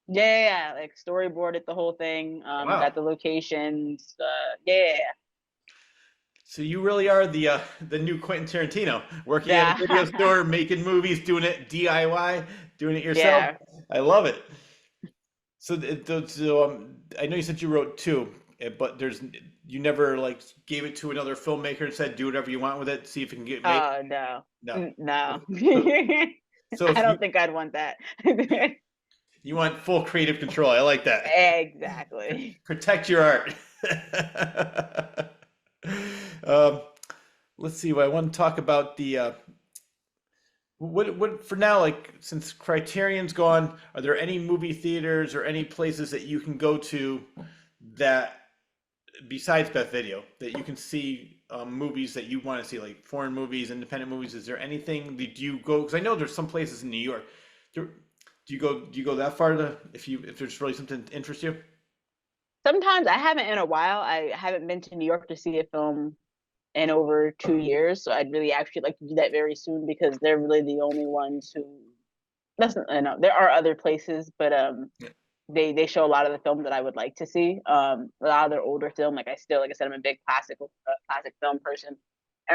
Yeah, like storyboarded the whole thing. Wow. Got the locations. Yeah. So you really are the new Quentin Tarantino, working Yeah. at a video store, making movies, doing it DIY, doing it yourself. Yeah. I love it. So, I know you said you wrote two, but you never like gave it to another filmmaker and said do whatever you want with it, see if it can get made. Oh no. No. No. So I don't think I'd want that. you want full creative control. I like that. Exactly. Protect your art. Um, let's see. I want to talk about the what for now. Like since Criterion's gone, are there any movie theaters or any places that you can go to that besides Beth Video that you can see movies that you want to see, like foreign movies, independent movies? Is there anything? Do you go? Because I know there's some places in New York. Do you go that far to if there's really something that interests you? Sometimes I haven't in a while. I haven't been to New York to see a film in over 2 years, so I'd really actually like to do that very soon, because they're really the only ones who. I know there are other places, but Yeah. they show a lot of the film that I would like to see. A lot of their older film, like I said, I'm a big classic film person, and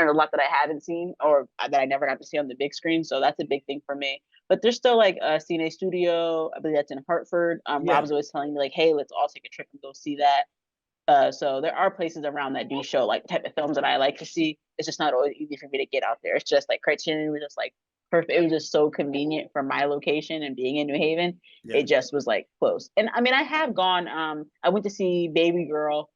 there's a lot that I haven't seen or that I never got to see on the big screen. So that's a big thing for me. But there's still like a Cine Studio, I believe that's in Hartford. Yeah. Rob's always telling me like, hey, let's all take a trip and go see that. So there are places around that do show like type of films that I like to see. It's just not always easy for me to get out there. It's just like Criterion was just like perfect. It was just so convenient for my location and being in New Haven. Yeah. It just was like close. And I mean, I have gone. I went to see Baby Girl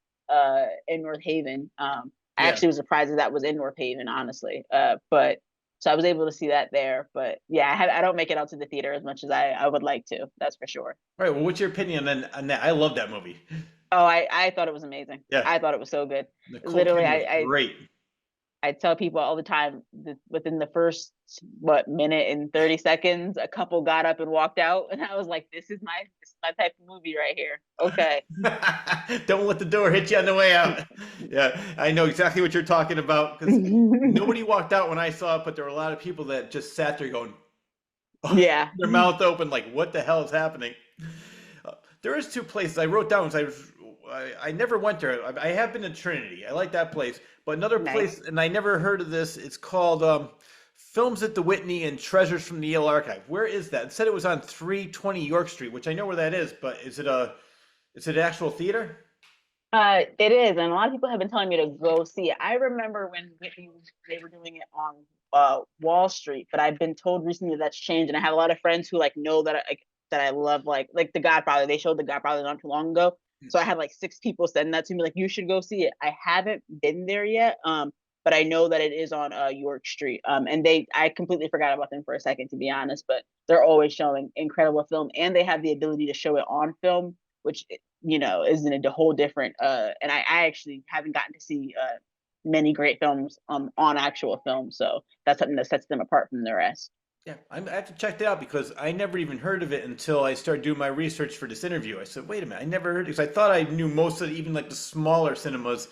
in North Haven. I Yeah. actually was surprised that was in North Haven, honestly. But so I was able to see that there. But yeah, I don't make it out to the theater as much as I would like to. That's for sure. All right. Well, what's your opinion on that? I love that movie. Oh, I thought it was amazing. Yeah. I thought it was so good. Nicole Literally, Kidman was I great. I tell people all the time that within the first minute and 30 seconds, a couple got up and walked out, and I was like, this is my type of movie right here. Okay. Don't let the door hit you on the way out. Yeah, I know exactly what you're talking about, because nobody walked out when I saw it, but there were a lot of people that just sat there going, Yeah. their mouth open, like, what the hell is happening? There is two places I wrote down. I never went there. I have been to Trinity. I like that place. But another Nice. place, and I never heard of this. It's called Films at the Whitney and Treasures from the Yale Archive. Where is that? It said it was on 320 York Street, which I know where that is. But is it an actual theater? It is, and a lot of people have been telling me to go see it. I remember when they were doing it on Wall Street, but I've been told recently that's changed, and I have a lot of friends who like know that I love like The Godfather. They showed The Godfather not too long ago, so I had like 6 people send that to me like you should go see it. I haven't been there yet, but I know that it is on York Street. And I completely forgot about them for a second to be honest, but they're always showing incredible film, and they have the ability to show it on film, which is in a whole different and I actually haven't gotten to see many great films on actual film, so that's something that sets them apart from the rest. Yeah, I have to check that out because I never even heard of it until I started doing my research for this interview. I said, wait a minute, I never heard because I thought I knew most of even like the smaller cinemas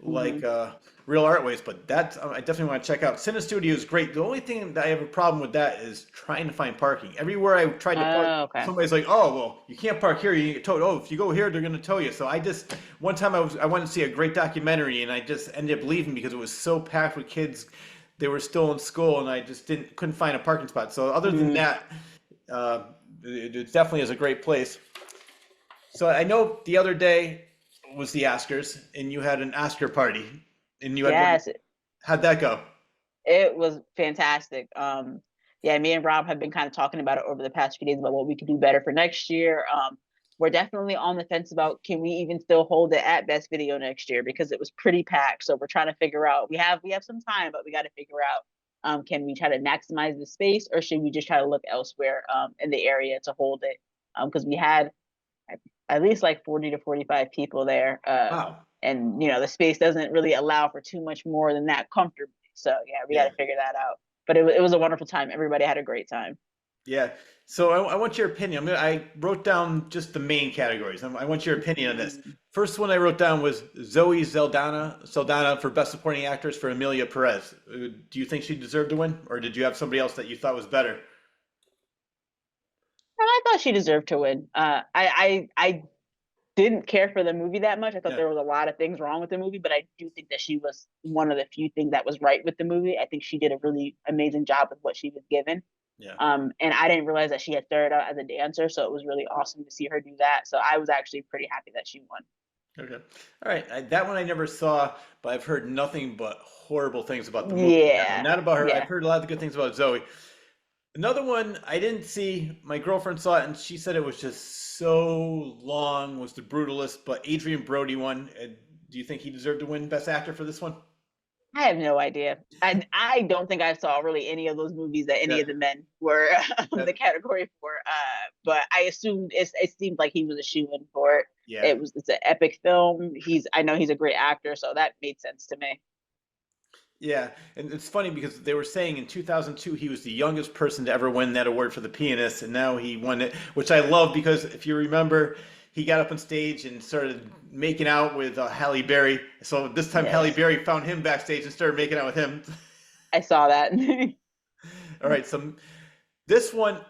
like Hmm. Real Artways, but that's I definitely want to check out. Cine Studio is great. The only thing that I have a problem with that is trying to find parking. Everywhere I tried to park, Oh, okay. somebody's like, "Oh, well, you can't park here. You get towed. Oh, if you go here, they're going to tow you." So I just one time I wanted to see a great documentary, and I just ended up leaving because it was so packed with kids. They were still in school, and I just didn't couldn't find a parking spot. So other than Mm. that, uh, it definitely is a great place. So I know the other day was the Oscars, and you had an Oscar party, and you had one. Yes, How'd that go? it was fantastic. Yeah, me and Rob have been kind of talking about it over the past few days about what we could do better for next year. We're definitely on the fence about can we even still hold it at Best Video next year because it was pretty packed. So we're trying to figure out. We have some time, but we got to figure out. Can we try to maximize the space, or should we just try to look elsewhere in the area to hold it? Because we had at least like 40 to 45 people there, Wow. and the space doesn't really allow for too much more than that comfortably. So yeah, we got Yeah. to figure that out. But it was a wonderful time. Everybody had a great time. Yeah. So I want your opinion. I wrote down just the main categories. I want your opinion on this. Mm. First one I wrote down was Zoe Saldana for Best Supporting Actress for Amelia Perez. Do you think she deserved to win, or did you have somebody else that you thought was better? And I thought she deserved to win. I didn't care for the movie that much. I thought Yeah. there was a lot of things wrong with the movie, but I do think that she was one of the few things that was right with the movie. I think she did a really amazing job with what she was given. Yeah. And I didn't realize that she had started out as a dancer, so it was really awesome to see her do that. So I was actually pretty happy that she won. Okay. All right. That one I never saw, but I've heard nothing but horrible things about the movie. Yeah, Not about her. I've yeah. heard a lot of good things about Zoe. Another one I didn't see. My girlfriend saw it and she said it was just so long. Was the Brutalist, but Adrian Brody won. Do you think he deserved to win Best Actor for this one? I have no idea. I don't think I saw really any of those movies that any Yeah. of the men were Yeah. the category for. But I assumed it seemed like he was a shoe-in for it. Yeah. It's an epic film. I know he's a great actor, so that made sense to me. Yeah, and it's funny because they were saying in 2002 he was the youngest person to ever win that award for The Pianist, and now he won it, which I love because if you remember, he got up on stage and started making out with Halle Berry. So this time Halle Yes, Berry found him backstage and started making out with him. I saw that. All right, so this one,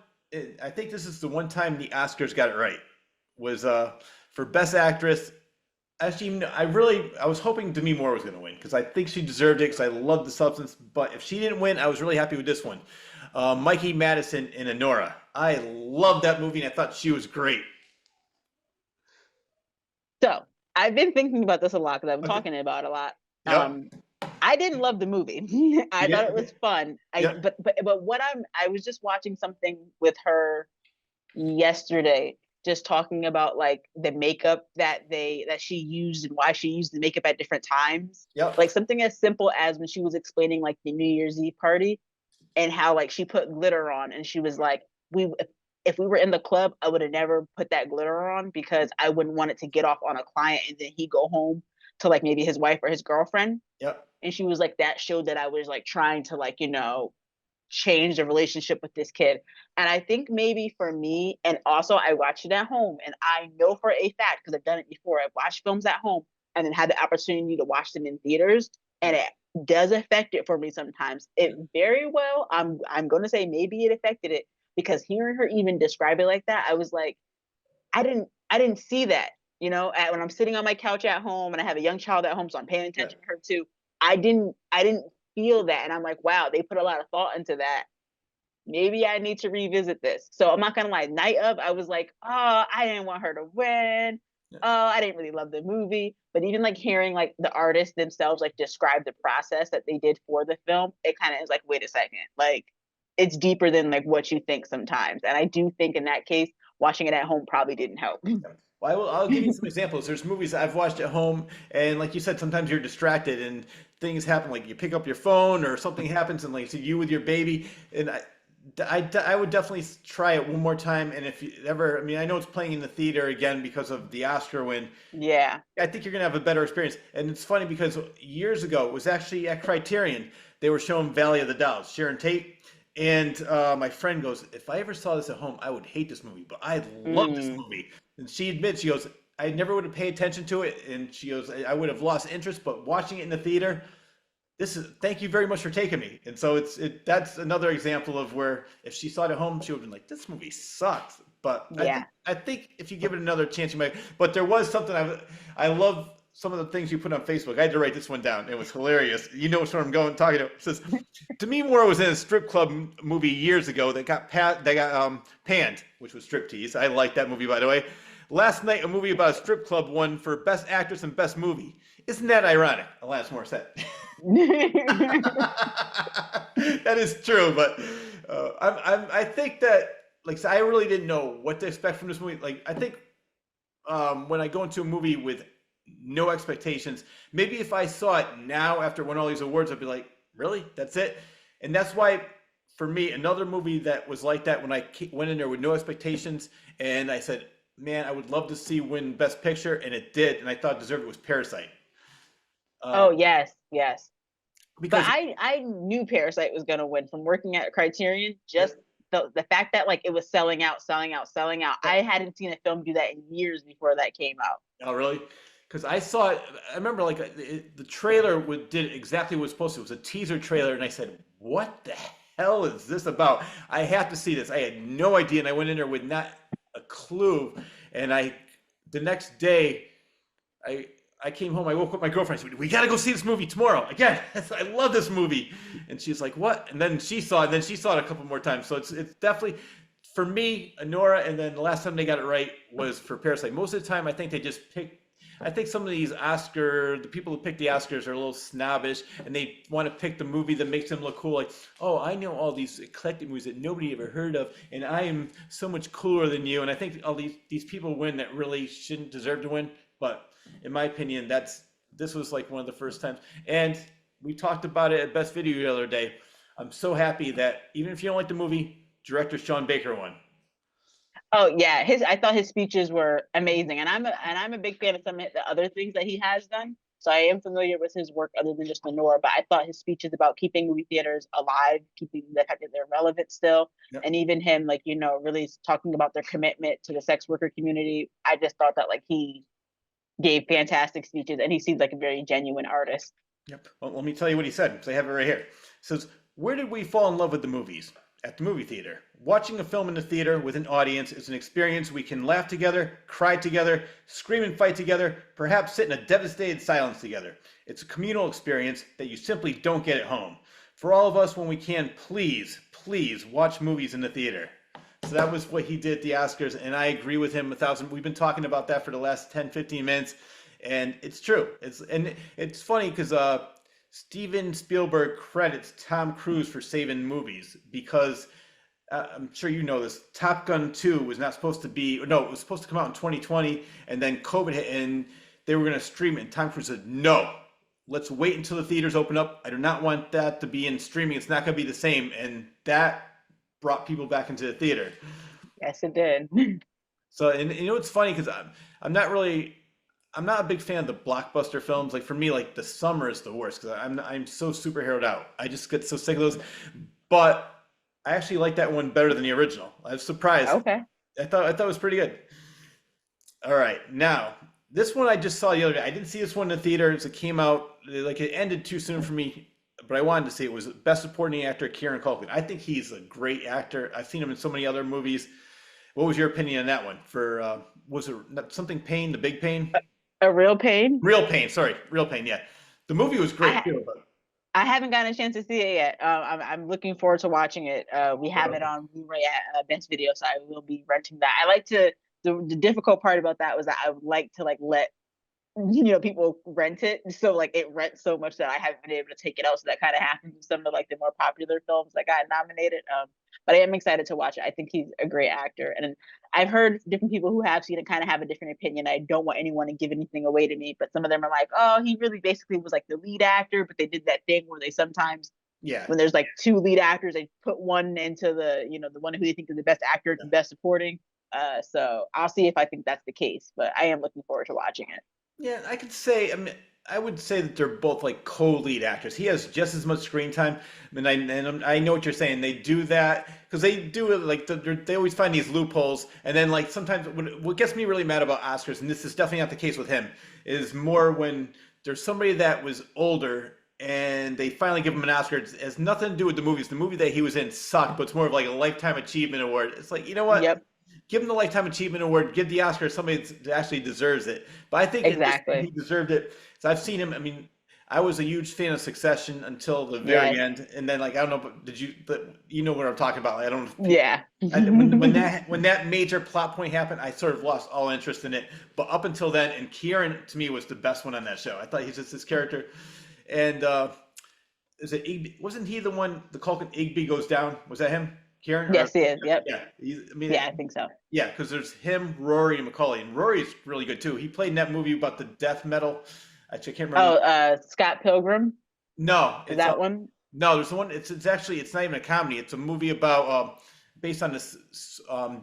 I think this is the one time the Oscars got it right. Was for Best Actress. Actually, I was hoping Demi Moore was going to win because I think she deserved it because I love The Substance. But if she didn't win, I was really happy with this one. Mikey Madison in Anora. I loved that movie and I thought she was great. So I've been thinking about this a lot because I've been Okay. talking about it a lot. Yep. I didn't love the movie. I Yeah. thought it was fun. Yeah. But I was just watching something with her yesterday, just talking about like the makeup that she used and why she used the makeup at different times. Yep. Like something as simple as when she was explaining like the New Year's Eve party and how like she put glitter on and she was like, if we were in the club, I would have never put that glitter on because I wouldn't want it to get off on a client and then he go home to like maybe his wife or his girlfriend. Yep. And she was like, that showed that I was like trying to like, change the relationship with this kid. And I think maybe for me, and also I watched it at home and I know for a fact, because I've done it before, I've watched films at home and then had the opportunity to watch them in theaters. And it does affect it for me sometimes. It very well, I'm gonna say maybe it affected it because hearing her even describe it like that, I was like, I didn't see that. when I'm sitting on my couch at home and I have a young child at home, so I'm paying Yeah. attention to her too. I didn't feel that, and I'm like, wow, they put a lot of thought into that. Maybe I need to revisit this. So I'm not gonna lie, night of, I was like, oh, I didn't want her to win. Yeah. Oh, I didn't really love the movie. But even like hearing like the artists themselves like describe the process that they did for the film, it kind of is like, wait a second, like it's deeper than like what you think sometimes. And I do think in that case, watching it at home probably didn't help. Well, I'll give you some examples. There's movies I've watched at home, and like you said, sometimes you're distracted and things happen. Like you pick up your phone or something happens, and like so you with your baby. And I would definitely try it one more time. And if you ever, I mean, I know it's playing in the theater again because of the Oscar win. Yeah. I think you're gonna have a better experience. And it's funny because years ago, it was actually at Criterion. They were showing Valley of the Dolls, Sharon Tate. And my friend goes, if I ever saw this at home, I would hate this movie, but I love this Mm. movie. And she admits, she goes, I never would have paid attention to it. And she goes, I would have lost interest, but watching it in the theater, thank you very much for taking me. And so that's another example of where if she saw it at home, she would have been like, this movie sucks. But Yeah. I think if you give it another chance, you might. But there was something I love some of the things you put on Facebook. I had to write this one down. It was hilarious. You know what I'm talking about. It says, Demi Moore was in a strip club movie years ago that got panned, which was Striptease. I like that movie, by the way. Last night, a movie about a strip club won for Best Actress and Best Movie. Isn't that ironic? Alanis Morissette. That is true, but I think that like so I really didn't know what to expect from this movie. Like I think when I go into a movie with no expectations, maybe if I saw it now after winning all these awards, I'd be like, really? That's it? And that's why for me, another movie that was like that when I went in there with no expectations and I said, man, I would love to see win Best Picture, and it did, and I thought it deserved it was Parasite. Oh yes, yes. But Because I knew Parasite was gonna win from working at Criterion. Just the fact that like it was selling out, selling out, selling out. I hadn't seen a film do that in years before that came out. oh, really? Because I saw it. I remember like the trailer did exactly what it was supposed to. It was a teaser trailer, and I said, "What the hell is this about? I have to see this." I had no idea, and I went in there with not a clue. And the next day, I came home. I woke up my girlfriend. I said, "We got to go see this movie tomorrow again." I love this movie, and she's like, "What?" And then she saw it. And then she saw it a couple more times. So it's definitely. For me, Honora, and then the last time they got it right was for Parasite. Most of the time, I think they just pick. I think some of these the people who pick the Oscars are a little snobbish, and they want to pick the movie that makes them look cool. Like, oh, I know all these eclectic movies that nobody ever heard of, and I am so much cooler than you. And I think all these people win that really shouldn't deserve to win. But in my opinion, this was like one of the first times. And we talked about it at Best Video the other day. I'm so happy that even if you don't like the movie, director Sean Baker won. Oh yeah, I thought his speeches were amazing, and I'm a big fan of some of the other things that he has done. So I am familiar with his work other than just Lenore, but I thought his speeches about keeping movie theaters alive, keeping the fact that they're relevant still, Yep. and even him like really talking about their commitment to the sex worker community. I just thought that like he gave fantastic speeches, and he seems like a very genuine artist. Yep. Well, let me tell you what he said, because I have it right here. It says, where did we fall in love with the movies? At the movie theater. Watching a film in the theater with an audience is an experience we can laugh together, cry together, scream and fight together, perhaps sit in a devastated silence together. It's a communal experience that you simply don't get at home. For all of us, when we can, please watch movies in the theater. So that was what he did at the Oscars, and I agree with him 1,000. We've been talking about that for the last 10, 15 minutes, and it's true. It's funny because Steven Spielberg credits Tom Cruise for saving movies because I'm sure you know this. Top Gun 2 was not supposed to be, no, it was supposed to come out in 2020, and then COVID hit, and they were going to stream it. And Tom Cruise said, no, let's wait until the theaters open up. I do not want that to be in streaming. It's not going to be the same. And that brought people back into the theater. Yes, it did. So, and you know, it's funny because I'm not a big fan of the blockbuster films. Like for me, like the summer is the worst because I'm so superheroed out. I just get so sick of those. But I actually like that one better than the original. I was surprised. Okay. I thought it was pretty good. All right, now this one I just saw the other day. I didn't see this one in the theaters. It came out like it ended too soon for me, but I wanted to see it. It was Best Supporting Actor Kieran Culkin. I think he's a great actor. I've seen him in so many other movies. What was your opinion on that one? For was it something Pain, the Big Pain? A Real Pain. Real Pain, sorry, Real Pain. Yeah, the movie was I great ha- too. But I haven't gotten a chance to see it yet. I'm looking forward to watching it. We have it on Blu-ray at Best Video, so I will be renting that. I like to. The difficult part about that was that I would like to like let people rent it, so like it rents so much that I haven't been able to take it out. So that kind of happens with some of like the more popular films that got nominated. But I am excited to watch it. I think he's a great actor, and I've heard different people who have seen it kind of have a different opinion. I don't want anyone to give anything away to me, but some of them are like, "Oh, he really basically was like the lead actor," but they did that thing where they sometimes, yeah, when there's like two lead actors, they put one into the one who they think is the best actor and best supporting. So I'll see if I think that's the case, but I am looking forward to watching it. yeah, I could say. I mean, I would say that they're both like co-lead actors. He has just as much screen time, I know what you're saying. They do that because they do it like they always find these loopholes, and then like sometimes what gets me really mad about Oscars, and this is definitely not the case with him, is more when there's somebody that was older and they finally give him an Oscar. It has nothing to do with the movies. The movie that he was in sucked, but it's more of like a lifetime achievement award. It's like, you know what? Yep, Give him the Lifetime Achievement Award, give the Oscar to somebody that actually deserves it. But I think in this exactly. he deserved it. So I've seen him. I mean, I was a huge fan of Succession until the very Yes. end, and then like I don't know, but did you? But you know what I'm talking about. Like, I don't know if people. Yeah. When that major plot point happened, I sort of lost all interest in it. But up until then, and Kieran to me was the best one on that show. I thought he's just this character, and is it Igby? Wasn't he the one? The Culkin Igby goes down. Was that him? Kieran? Or Yes, he is. Yep. yeah, I mean, Yeah, I think so. yeah, because there's him, Rory, and Macaulay, and Rory's really good too. He played in that movie about the death metal. Actually, I can't Oh, remember. Scott Pilgrim. No, Is it's that one? no. There's the one. It's actually it's not even a comedy. It's a movie about based on this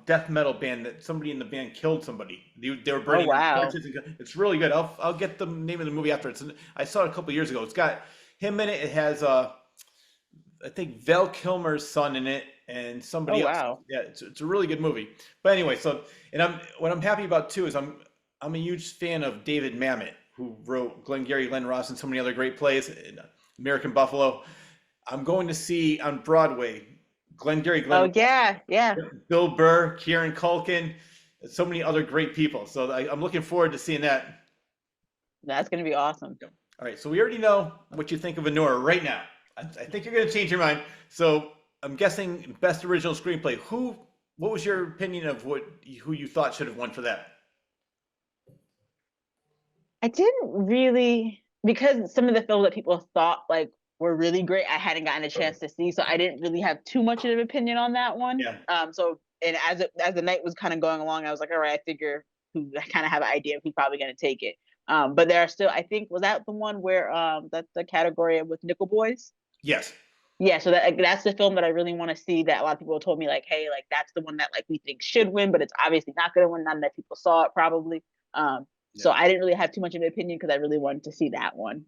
death metal band that somebody in the band killed somebody. They were Oh, burning their wow. churches. It's really good. I'll get the name of the movie after. I saw it a couple years ago. It's got him in it. It has I think Val Kilmer's son in it and Oh, somebody else. wow. Yeah, it's a really good movie. But anyway, so and what I'm happy about too is I'm a huge fan of David Mamet, who wrote Glengarry Glen Ross and so many other great plays, American Buffalo. I'm going to see on Broadway Glengarry Glen Oh, Ross, yeah. Yeah. Bill Burr, Kieran Culkin, so many other great people. So I'm looking forward to seeing that. That's going to be awesome. All right, so we already know what you think of Honora right now. I think you're going to change your mind. So I'm guessing best original screenplay. What was your opinion of who you thought should have won for that? I didn't really, because some of the films that people thought like were really great, I hadn't gotten a chance to see, so I didn't really have too much of an opinion on that one. Yeah. So and as the night was kind of going along, I was like, all right, I figure I kind of have an idea of who's probably going to take it. But there are still, I think, was that the one where that's the category with Nickel Boys? Yes. Yeah, so that's the film that I really want to see. That a lot of people told me like, hey, like that's the one that like we think should win, but it's obviously not going to win. None that people saw it probably. Yeah. So I didn't really have too much of an opinion because I really wanted to see that one.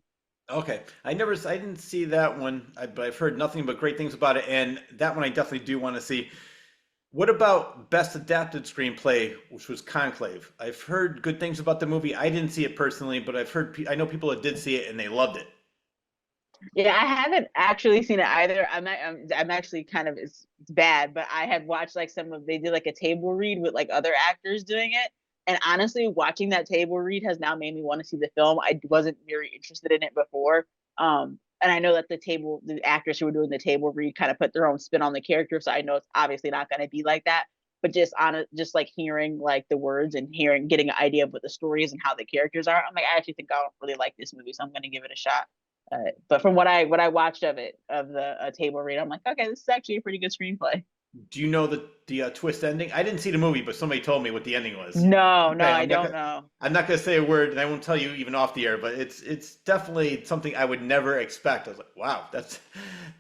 Okay. I didn't see that one, but I've heard nothing but great things about it, and that one I definitely do want to see. What about best adapted screenplay, which was Conclave? I've heard good things about the movie. I didn't see it personally, but I know people that did see it and they loved it. Yeah, I haven't actually seen it either. I'm actually kind of it's bad, but I have watched like they did like a table read with like other actors doing it. And honestly, watching that table read has now made me want to see the film. I wasn't very interested in it before. And I know that the actors who were doing the table read kind of put their own spin on the character, so I know it's obviously not going to be like that. But just like hearing like the words and getting an idea of what the story is and how the characters are, I'm like, I actually think I don't really like this movie, so I'm going to give it a shot. But from what I watched of the table read, I'm like, okay, this is actually a pretty good screenplay. Do you know the twist ending? I didn't see the movie, but somebody told me what the ending was. No, Okay, I don't know. I'm not gonna say a word, and I won't tell you even off the air. But it's definitely something I would never expect. I was like, wow, that's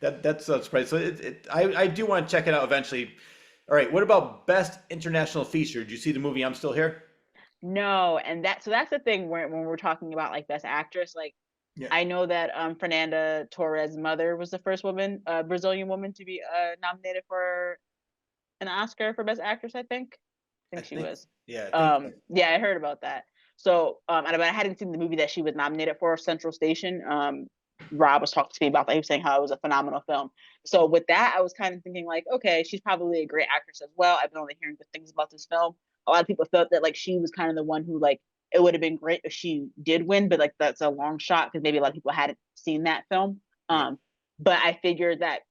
a surprise. So I do want to check it out eventually. All right, what about best international feature? Did you see the movie I'm Still Here? No, and that's the thing when we're talking about like best actress, like Yeah, I know that Fernanda Torres' mother was the first Brazilian woman to be nominated for an Oscar for best actress, I think. I I think she think was. yeah, I think so. Yeah, I heard about that. So, but I hadn't seen the movie that she was nominated for, Central Station. Rob was talking to me about that. He was saying how it was a phenomenal film. So with that, I was kind of thinking like, okay, she's probably a great actress as well. I've been only hearing good things about this film. A lot of people felt that like she was kind of the one who like it would have been great if she did win, but like that's a long shot because maybe a lot of people hadn't seen that film. Yeah. But I figured that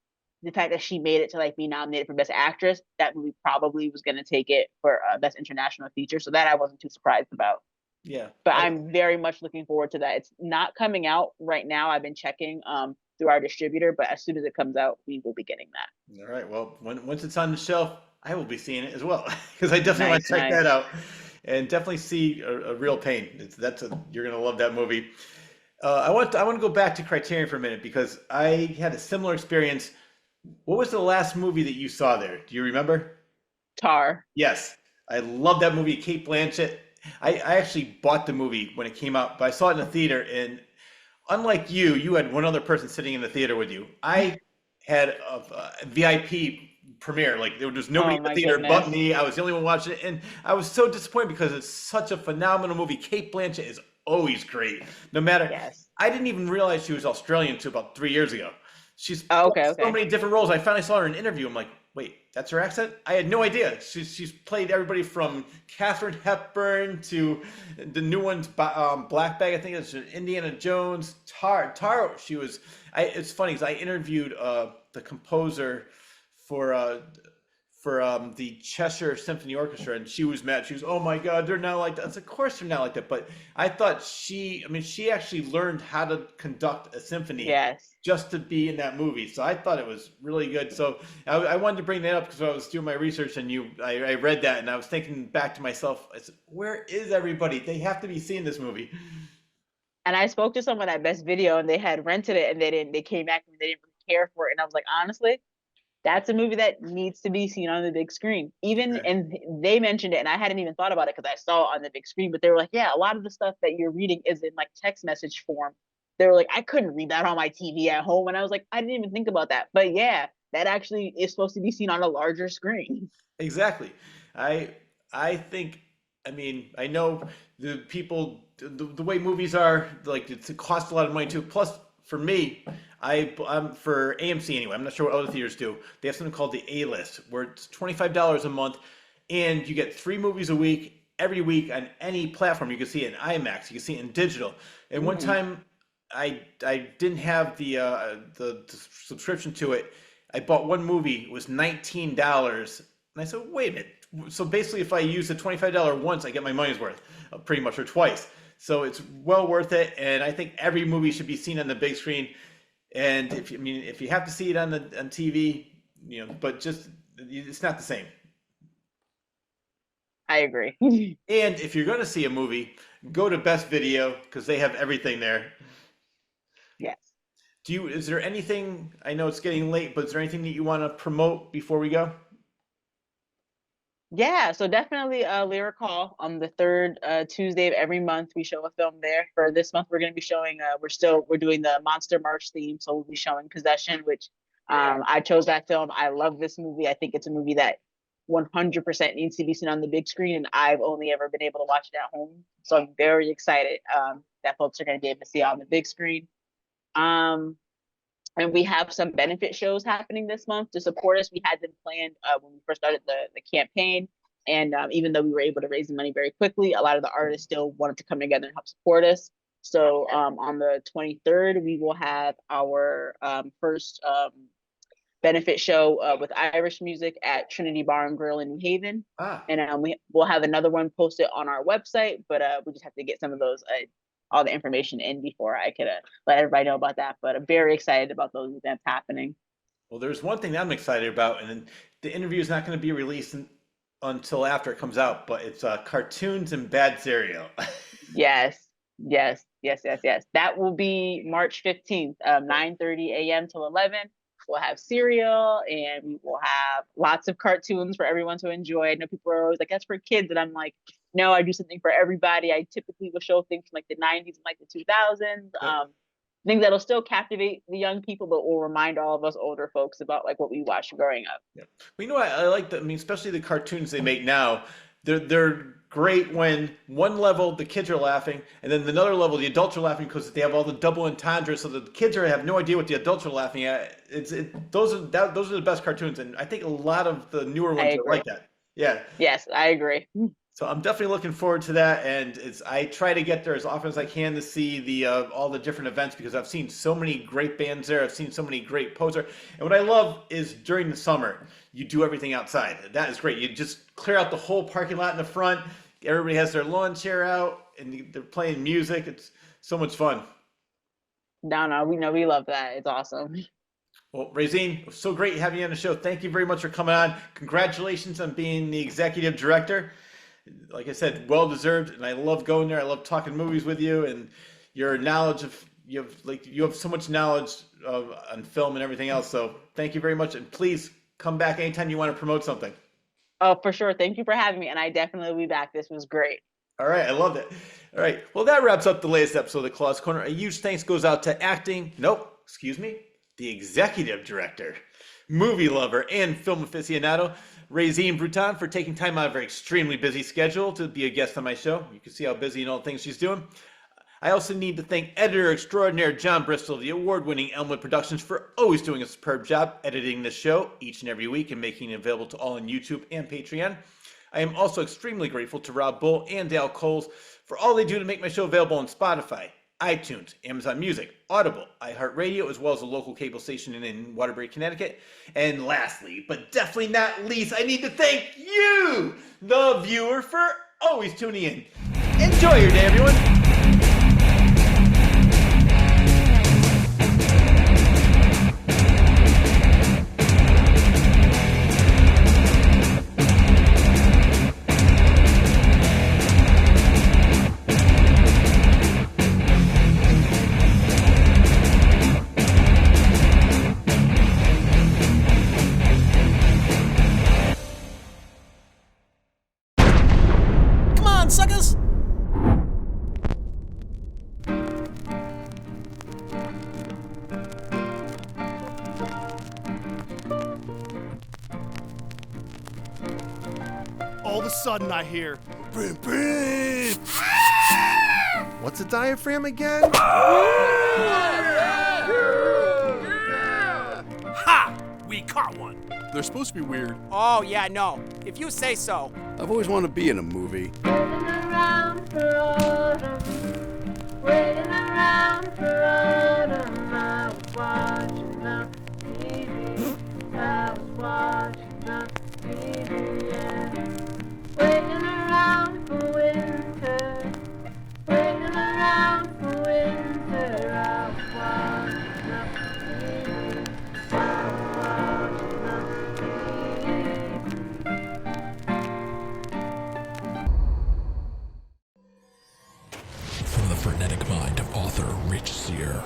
the fact that she made it to like be nominated for Best Actress, that movie probably was going to take it for Best International Feature. So that I wasn't too surprised about. Yeah. But I'm very much looking forward to that. It's not coming out right now. I've been checking through our distributor, but as soon as it comes out, we will be getting that. All right. Well, once it's on the shelf, I will be seeing it as well because I definitely want Nice, to check nice. that out and definitely see a real pain. You're gonna love that movie. I want to go back to Criterion for a minute because I had a similar experience. What was the last movie that you saw there? Do you remember? Tar. Yes, I love that movie. Kate Blanchett. I actually bought the movie when it came out, but I saw it in the theater. And unlike you, you had one other person sitting in the theater with you. I had a VIP premiere. Like there was nobody Oh in the my theater but goodness. me. I was the only one watching it, and I was so disappointed because it's such a phenomenal movie. Kate Blanchett is always great, no matter. Yes. I didn't even realize she was Australian until about 3 years ago. She's Oh, played okay, so okay. many different roles. I finally saw her in an interview. I'm like, wait, that's her accent? I had no idea. She's played everybody from Katharine Hepburn to the new one's Black Bag. I think it's Indiana Jones. Tar. She was. It's funny because I interviewed the composer for the Cheshire Symphony Orchestra, and she was mad. She was, oh my God, they're not like that. I said, of course they're not like that. But I thought she actually learned how to conduct a symphony Yes. just to be in that movie. So I thought it was really good. So I wanted to bring that up because I was doing my research and I read that and I was thinking back to myself, I said, where is everybody? They have to be seeing this movie. And I spoke to someone at Best Video and they had rented it and they came back and they didn't really care for it. And I was like, honestly, that's a movie that needs to be seen on the big screen. Even Okay. and they mentioned it, and I hadn't even thought about it because I saw it on the big screen. But they were like, "Yeah, a lot of the stuff that you're reading is in like text message form." They were like, "I couldn't read that on my TV at home," and I was like, "I didn't even think about that." But yeah, that actually is supposed to be seen on a larger screen. Exactly. I I think I mean I know the people the way movies are like it costs a lot of money too. Plus for me, I'm for AMC anyway. I'm not sure what other theaters do. They have something called the A list where it's $25 a month and you get 3 movies a week every week on any platform. You can see it in IMAX, you can see it in digital. And one Mm. time I didn't have the subscription to it. I bought one movie. It was $19, and I said, "Wait a minute." So basically, if I use the $25 once, I get my money's worth, pretty much, or twice. So it's well worth it, and I think every movie should be seen on the big screen. And if you have to see it on TV, but just it's not the same. I agree. And if you're going to see a movie, go to Best Video because they have everything there. Yes. Is there anything, I know it's getting late, but is there anything that you want to promote before we go? Yeah, so definitely Lyric Hall on the third Tuesday of every month. We show a film there. For this month, we're going to be showing. We're doing the Monster March theme, so we'll be showing Possession, which I chose that film. I love this movie. I think it's a movie that 100% needs to be seen on the big screen, and I've only ever been able to watch it at home. So I'm very excited that folks are going to be able to see it on the big screen. Um, and we have some benefit shows happening this month to support us. We had them planned when we first started the campaign. And even though we were able to raise the money very quickly, a lot of the artists still wanted to come together and help support us. So on the 23rd, we will have our first benefit show with Irish music at Trinity Bar and Grill in New Haven. Ah, And we'll have another one posted on our website, but we just have to get some of those all the information in before I could let everybody know about that. But I'm very excited about those events happening. well, there's one thing that I'm excited about, and then the interview is not going to be released until after it comes out, but it's cartoons and bad cereal. Yes, yes, yes, yes, yes. That will be March 15th, 9:30 a.m. till 11. We'll have cereal and we will have lots of cartoons for everyone to enjoy. I know people are always like, that's for kids. And I'm like, no, I do something for everybody. I typically will show things from like the 90s and like the 2000s. Yep. Things that'll still captivate the young people, but will remind all of us older folks about like what we watched growing up. Yep. Well, I like I mean, especially the cartoons they make now. They're great when one level the kids are laughing, and then another level the adults are laughing because they have all the double entendres, so the kids have no idea what the adults are laughing at. Those are the best cartoons, and I think a lot of the newer ones are like that. Yeah. Yes, I agree. So I'm definitely looking forward to that, and I try to get there as often as I can to see the all the different events because I've seen so many great bands there. I've seen so many great poser, and what I love is during the summer you do everything outside. That is great. You just clear out the whole parking lot in the front. Everybody has their lawn chair out, and they're playing music. It's so much fun. No, we love that. It's awesome. Well, Raizine, it was so great having you on the show. Thank you very much for coming on. Congratulations on being the executive director. Like I said, well deserved, and I love going there. I love talking movies with you, and your knowledge of you have so much knowledge on film and everything else. So thank you very much, and please come back anytime you want to promote something. Oh, for sure. Thank you for having me, and I definitely will be back. This was great. All right, I loved it. All right, well, that wraps up the latest episode of the Claws Corner. A huge thanks goes out to the executive director, movie lover, and film aficionado, Raizine Bruton, for taking time out of her extremely busy schedule to be a guest on my show. You can see how busy and all the things she's doing. I also need to thank editor extraordinaire John Bristol of the award-winning Elmwood Productions for always doing a superb job editing this show each and every week and making it available to all on YouTube and Patreon. I am also extremely grateful to Rob Bull and Dale Coles for all they do to make my show available on Spotify, iTunes, Amazon Music, Audible, iHeartRadio, as well as a local cable station in Waterbury, Connecticut. And lastly, but definitely not least, I need to thank you, the viewer, for always tuning in. Enjoy your day, everyone. Suckers! All of a sudden I hear, brim, brim. What's a diaphragm again? Ha! We caught one. They're supposed to be weird. Oh, yeah, no. If you say so. I've always wanted to be in a movie. Waiting around for autumn, waiting around for autumn. I was watching the TV, I was watching the TV, yeah. Waiting around for winter, waiting around for winter. I was watching the TV, I was watching the From the frenetic mind of author Rich Sear.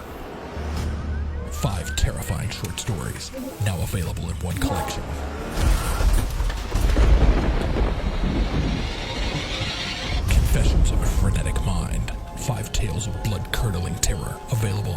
5 terrifying short stories, now available in one collection. Confessions of a Frenetic Mind. 5 tales of blood-curdling terror, available